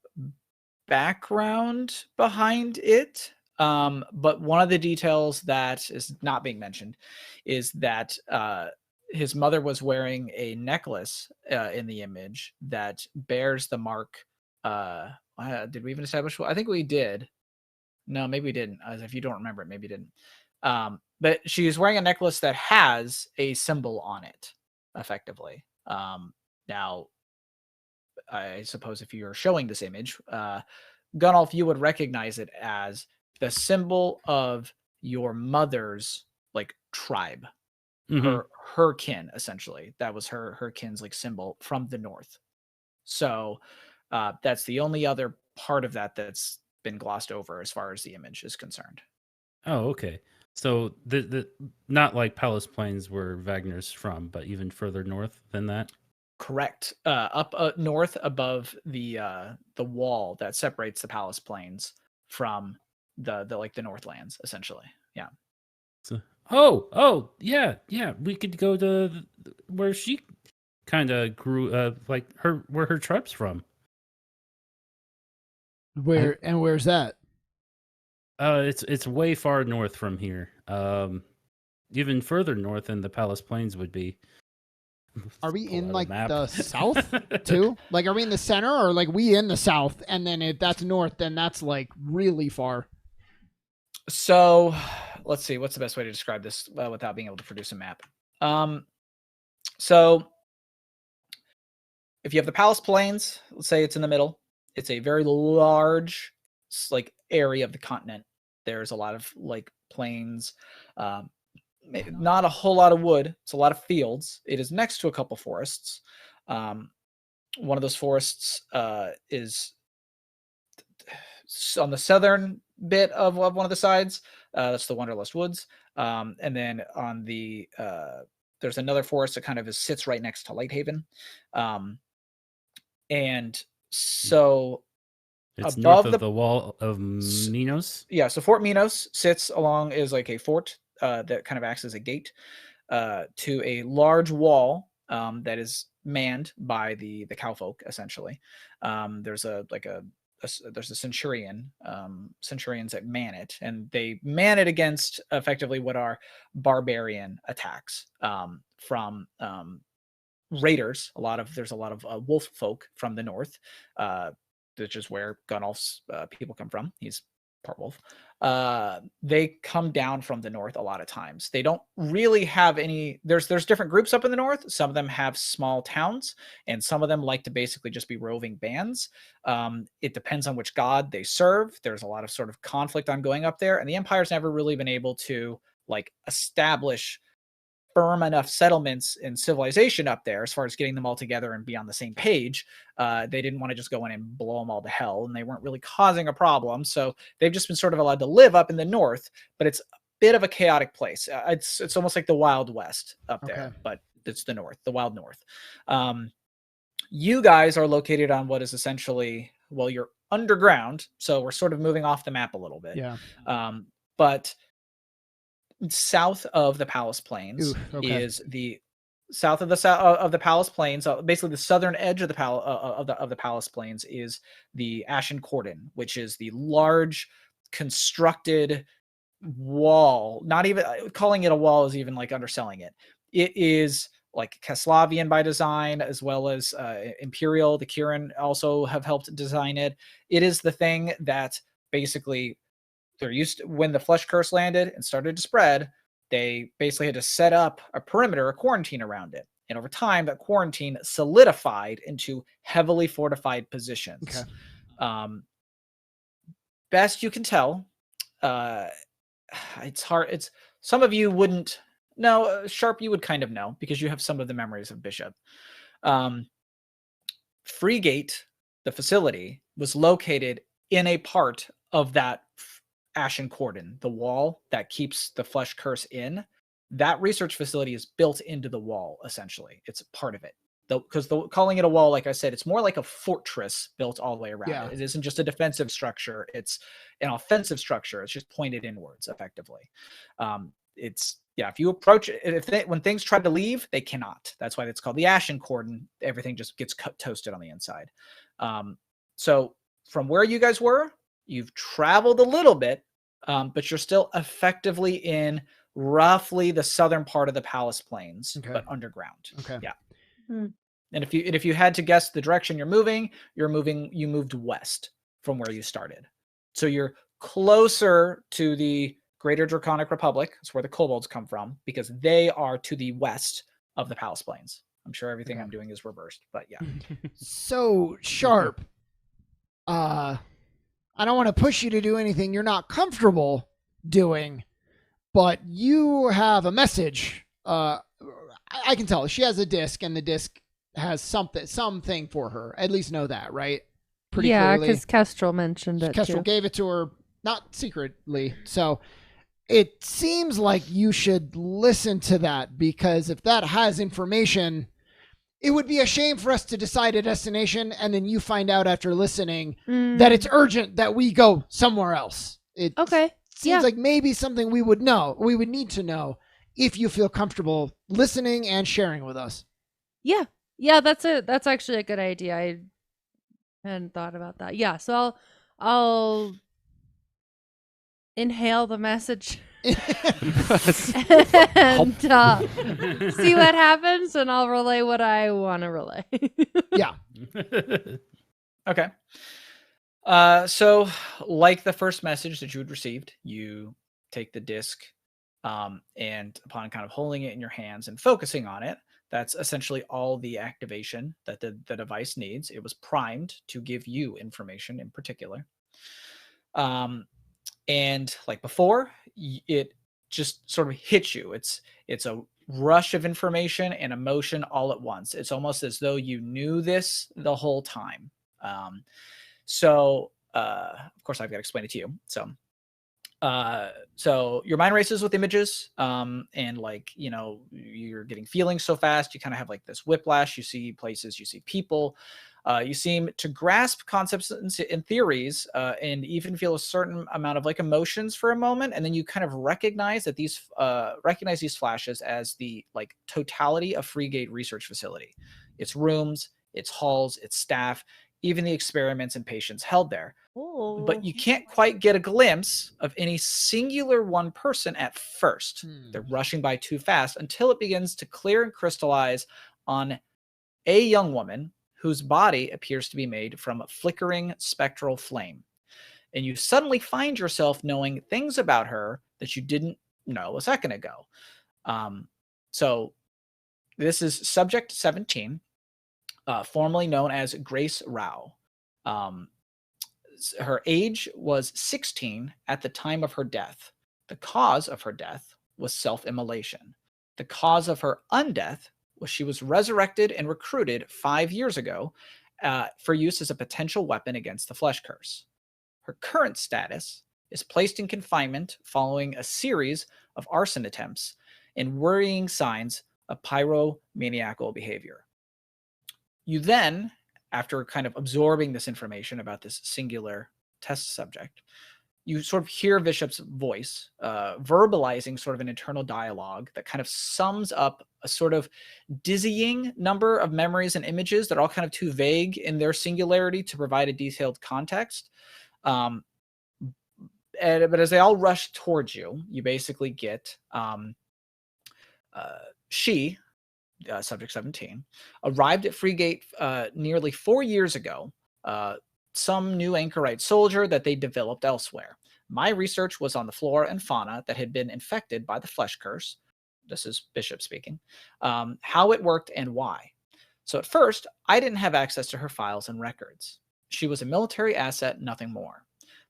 background behind it. But one of the details that is not being mentioned is that his mother was wearing a necklace in the image that bears the mark Did we even establish what? I think we did. No, maybe we didn't. As if you don't remember it, maybe you didn't. But she's wearing a necklace that has a symbol on it, effectively. Now, I suppose if you're showing this image, Gunolf, you would recognize it as the symbol of your mother's like tribe, her kin, essentially. That was her kin's like symbol from the north. So that's the only other part of that that's been glossed over as far as the image is concerned. Oh, okay. So the not like Palace Plains where Wagner's from, but even further north than that. Correct. Up north above the wall that separates the Palace Plains from the like the Northlands, essentially. Yeah. So, yeah. We could go to where she kind of grew, like where her tribe's from. Where's that? It's way far north from here. Even further north than the Palace Plains would be. Are we Pull in out a like map. the south too? Like, are we in the center, or like we in the south? And then if that's north, then that's like really far. So let's see. What's the best way to describe this without being able to produce a map? So if you have the Palace Plains, let's say it's in the middle. It's a very large like area of the continent. There's a lot of like plains, not a whole lot of wood. It's a lot of fields. It is next to a couple forests. One of those forests is on the southern bit of one of the sides. That's the Wonderlust Woods. And then on the there's another forest that kind of sits right next to Lighthaven. And so It's above north of the wall of Minos. Yeah, so Fort Minos sits along is like a fort that kind of acts as a gate to a large wall that is manned by the cowfolk, essentially. There's there's a centurions that man it, and they man it against effectively what are barbarian attacks from raiders. There's a lot of wolf folk from the north, which is where Gunolf's people come from. He's part wolf. They come down from the north a lot of times. They don't really have any. There's different groups up in the north. Some of them have small towns, and some of them like to basically just be roving bands. It depends on which god they serve. There's a lot of sort of conflict ongoing up there, and the Empire's never really been able to like establish firm enough settlements and civilization up there as far as getting them all together and be on the same page. They didn't want to just go in and blow them all to hell, and they weren't really causing a problem. So they've just been sort of allowed to live up in the north, but it's a bit of a chaotic place. It's almost like the Wild West up there, but it's the north, the Wild North. You guys are located on what is essentially, well, you're underground, so we're sort of moving off the map a little bit. Yeah. But south of the Palace Plains is the south of the Palace Plains. Basically, the southern edge of the Palace Plains is the Ashen Cordon, which is the large constructed wall. Not even calling it a wall is even like underselling it. It is like Kaslavian by design, as well as Imperial. The Kirin also have helped design it. It is the thing that basically they're used to, when the Flesh Curse landed and started to spread, they basically had to set up a perimeter, a quarantine around it. And over time, that quarantine solidified into heavily fortified positions. Best you can tell, it's hard. Some of you wouldn't know. Sharp, you would kind of know because you have some of the memories of Bishop. Freegate, the facility, was located in a part of that Ashen Cordon, the wall that keeps the Flesh Curse in. That research facility is built into the wall, essentially. It's a part of it. Because calling it a wall, like I said, it's more like a fortress built all the way around it. It isn't just a defensive structure. It's an offensive structure. It's just pointed inwards, effectively. If you approach it, when things try to leave, they cannot. That's why it's called the Ashen Cordon. Everything just gets toasted on the inside. So from where you guys were, you've traveled a little bit, but you're still effectively in roughly the southern part of the Palace Plains, but underground. Okay. Yeah. And if you had to guess the direction you moved west from where you started. So you're closer to the Greater Draconic Republic. That's where the kobolds come from, because they are to the west of the Palace Plains. I'm sure everything I'm doing is reversed, but yeah. So Sharp, I don't want to push you to do anything you're not comfortable doing, but you have a message. I can tell she has a disc, and the disc has something for her. At least know that, right? Pretty yeah, clearly. because Kestrel mentioned it Kestrel too. gave it to her, not secretly. So it seems like you should listen to that, because if that has information, it would be a shame for us to decide a destination and then you find out after listening that it's urgent that we go somewhere else. It Okay. seems like maybe something we would need to know if you feel comfortable listening and sharing with us. Yeah, that's actually a good idea. I hadn't thought about that. Yeah, so I'll inhale the message and see what happens, and I'll relay what I want to relay. Yeah. Okay. So like the first message that you had received, you take the disc, and upon kind of holding it in your hands and focusing on it, that's essentially all the activation that the device needs. It was primed to give you information in particular. And like before, it just sort of hits you. It's a rush of information and emotion all at once. It's almost as though you knew this the whole time. So of course I've got to explain it to you. So your mind races with images, and like, you know, you're getting feelings so fast, you kind of have like this whiplash. You see places, you see people, you seem to grasp concepts and theories, and even feel a certain amount of like emotions for a moment. And then you kind of recognize that these flashes as the like totality of Freegate Research Facility, its rooms, its halls, its staff, even the experiments and patients held there. But you can't quite get a glimpse of any singular one person at first. They're rushing by too fast until it begins to clear and crystallize on a young woman whose body appears to be made from flickering spectral flame. And you suddenly find yourself knowing things about her that you didn't know a second ago. So this is Subject 17, formerly known as Grace Rao. Her age was 16 at the time of her death. The cause of her death was self-immolation. The cause of her undeath was she was resurrected and recruited 5 years ago for use as a potential weapon against the flesh curse. Her current status is placed in confinement following a series of arson attempts and worrying signs of pyromaniacal behavior. You then, after kind of absorbing this information about this singular test subject, you sort of hear Bishop's voice verbalizing sort of an internal dialogue that kind of sums up a sort of dizzying number of memories and images that are all kind of too vague in their singularity to provide a detailed context. But as they all rush towards you, you basically get Subject 17, arrived at Freegate nearly 4 years ago, some new anchorite soldier that they developed elsewhere. My research was on the flora and fauna that had been infected by the flesh curse. This is Bishop speaking. How it worked and why. So at first, I didn't have access to her files and records. She was a military asset, nothing more.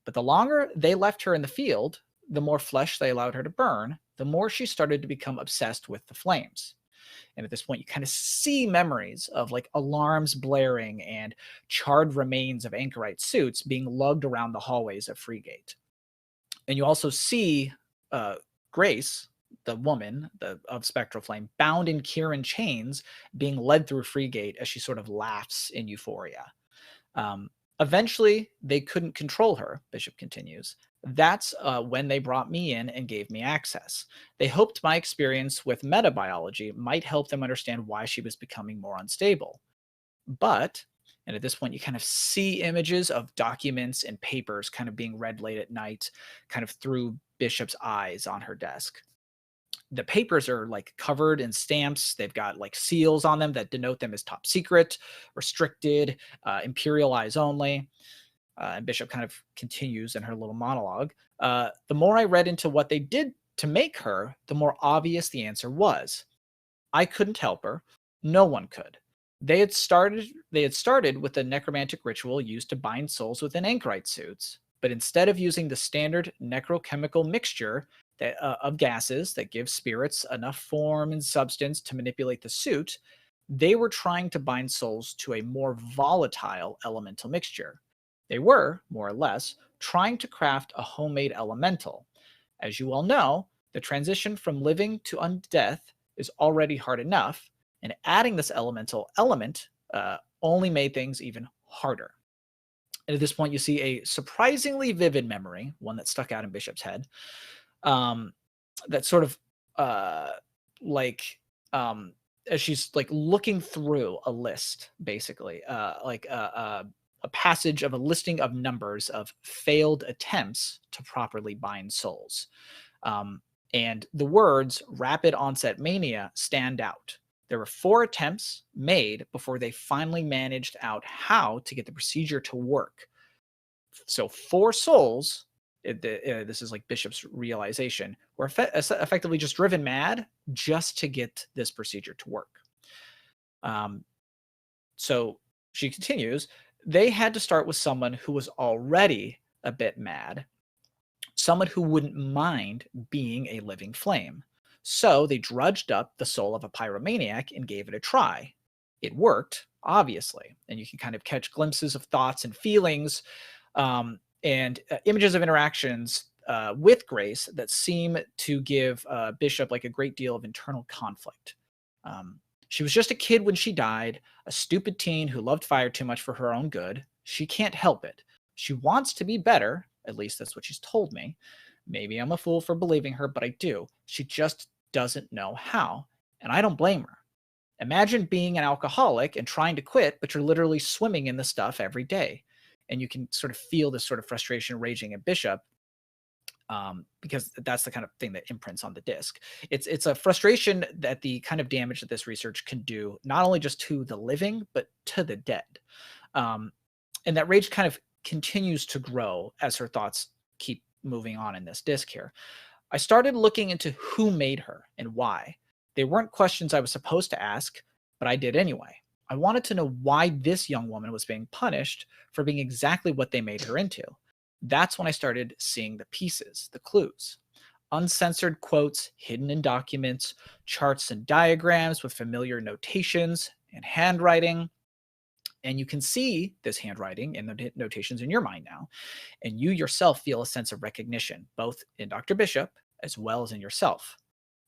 But the longer they left her in the field, the more flesh they allowed her to burn, the more she started to become obsessed with the flames. And at this point, you kind of see memories of like alarms blaring and charred remains of anchorite suits being lugged around the hallways of Freegate. And you also see Grace, the woman of Spectral Flame, bound in Kieran chains, being led through Freegate as she sort of laughs in euphoria. Eventually, they couldn't control her, Bishop continues. That's when they brought me in and gave me access. They hoped my experience with metabiology might help them understand why she was becoming more unstable. But, and at this point you kind of see images of documents and papers kind of being read late at night, kind of through Bishop's eyes on her desk. The papers are like covered in stamps. They've got like seals on them that denote them as top secret, restricted, imperial eyes only. And Bishop kind of continues in her little monologue. The more I read into what they did to make her, the more obvious the answer was. I couldn't help her. No one could. They had started with the necromantic ritual used to bind souls within anchorite suits, but instead of using the standard necrochemical mixture of gases that give spirits enough form and substance to manipulate the suit, they were trying to bind souls to a more volatile elemental mixture. They were, more or less, trying to craft a homemade elemental. As you all know, the transition from living to undeath is already hard enough, and adding this elemental element only made things even harder. And at this point, you see a surprisingly vivid memory, one that stuck out in Bishop's head, that sort of as she's like looking through a list, basically, a passage of a listing of numbers of failed attempts to properly bind souls. And the words rapid onset mania stand out. There were 4 attempts made before they finally managed out how to get the procedure to work. So 4 souls, this is like Bishop's realization, were effectively just driven mad just to get this procedure to work. So she continues, they had to start with someone who was already a bit mad, someone who wouldn't mind being a living flame. So they drudged up the soul of a pyromaniac and gave it a try. It worked, obviously, and you can kind of catch glimpses of thoughts and feelings and images of interactions with Grace that seem to give Bishop like a great deal of internal conflict. She was just a kid when she died, a stupid teen who loved fire too much for her own good. She can't help it. She wants to be better, at least that's what she's told me. Maybe I'm a fool for believing her, but I do. She just doesn't know how, and I don't blame her. Imagine being an alcoholic and trying to quit, but you're literally swimming in the stuff every day. And you can sort of feel this sort of frustration raging at Bishop because that's the kind of thing that imprints on the disc. It's a frustration that the kind of damage that this research can do, not only just to the living, but to the dead. And that rage kind of continues to grow as her thoughts keep moving on in this disc here. I started looking into who made her and why. They weren't questions I was supposed to ask, but I did anyway. I wanted to know why this young woman was being punished for being exactly what they made her into. That's when I started seeing the pieces, the clues. Uncensored quotes hidden in documents, charts and diagrams with familiar notations and handwriting. And you can see this handwriting and the notations in your mind now. And you yourself feel a sense of recognition, both in Dr. Bishop as well as in yourself.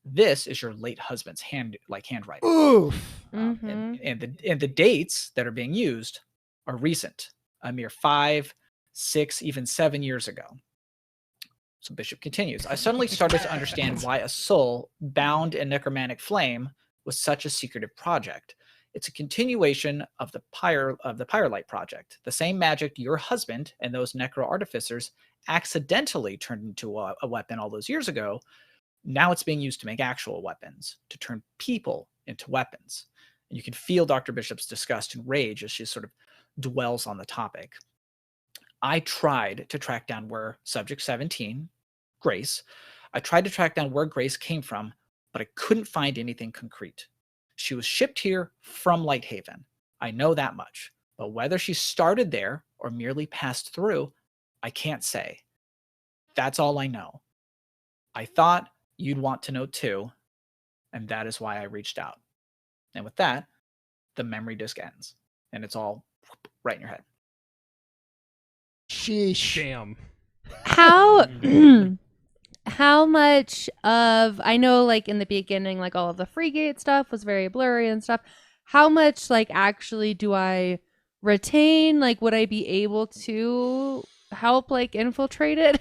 This is your late husband's handwriting. Oof. And the dates that are being used are recent, a mere 5, 6, even 7 years ago. So Bishop continues. I suddenly started to understand why a soul bound in necromantic flame was such a secretive project. It's a continuation of the Pyrolite project, the same magic your husband and those necro artificers accidentally turned into a weapon all those years ago. Now it's being used to make actual weapons, to turn people into weapons. And you can feel Dr. Bishop's disgust and rage as she sort of dwells on the topic. I tried to track down where Subject 17, Grace, I tried to track down where Grace came from, but I couldn't find anything concrete. She was shipped here from Lighthaven. I know that much. But whether she started there or merely passed through, I can't say. That's all I know. I thought you'd want to know too, and that is why I reached out. And with that, the memory disk ends, and it's all right in your head. Sheesh. Damn. How much of, I know like in the beginning, like all of the Freegate stuff was very blurry and stuff. How much like actually do I retain? Like, would I be able to help like infiltrate it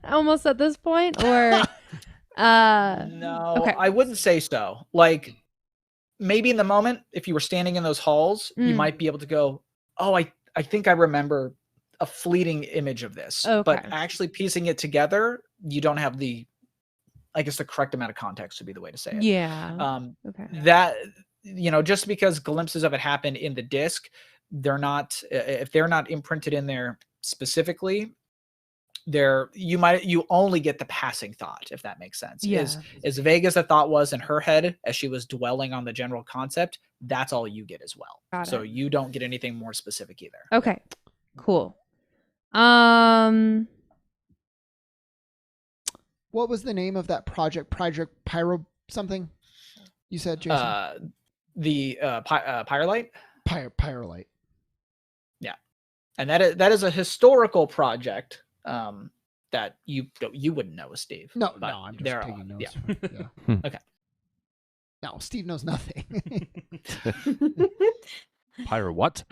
almost at this point? Or no, okay. I wouldn't say so. Like, maybe in the moment, if you were standing in those halls, you might be able to go, oh, I think I remember a fleeting image of this. Okay. But actually piecing it together, you don't have the I guess the correct amount of context would be the way to say it. Yeah. Okay. That, just because glimpses of it happen in the disc, they're not, if they're not imprinted in there specifically, you only get the passing thought, if that makes sense. Yeah. As vague as the thought was in her head as she was dwelling on the general concept, that's all you get as well. Got So it. you don't get anything more specific either. Okay. Cool. What was the name of that project? Project Pyro something? You said, Jason? The Pyrolite. Pyrolite. Yeah, and that is a historical project that you wouldn't know, Steve. No, but I'm just taking notes. Yeah. Okay. No, Steve knows nothing. Pyro what?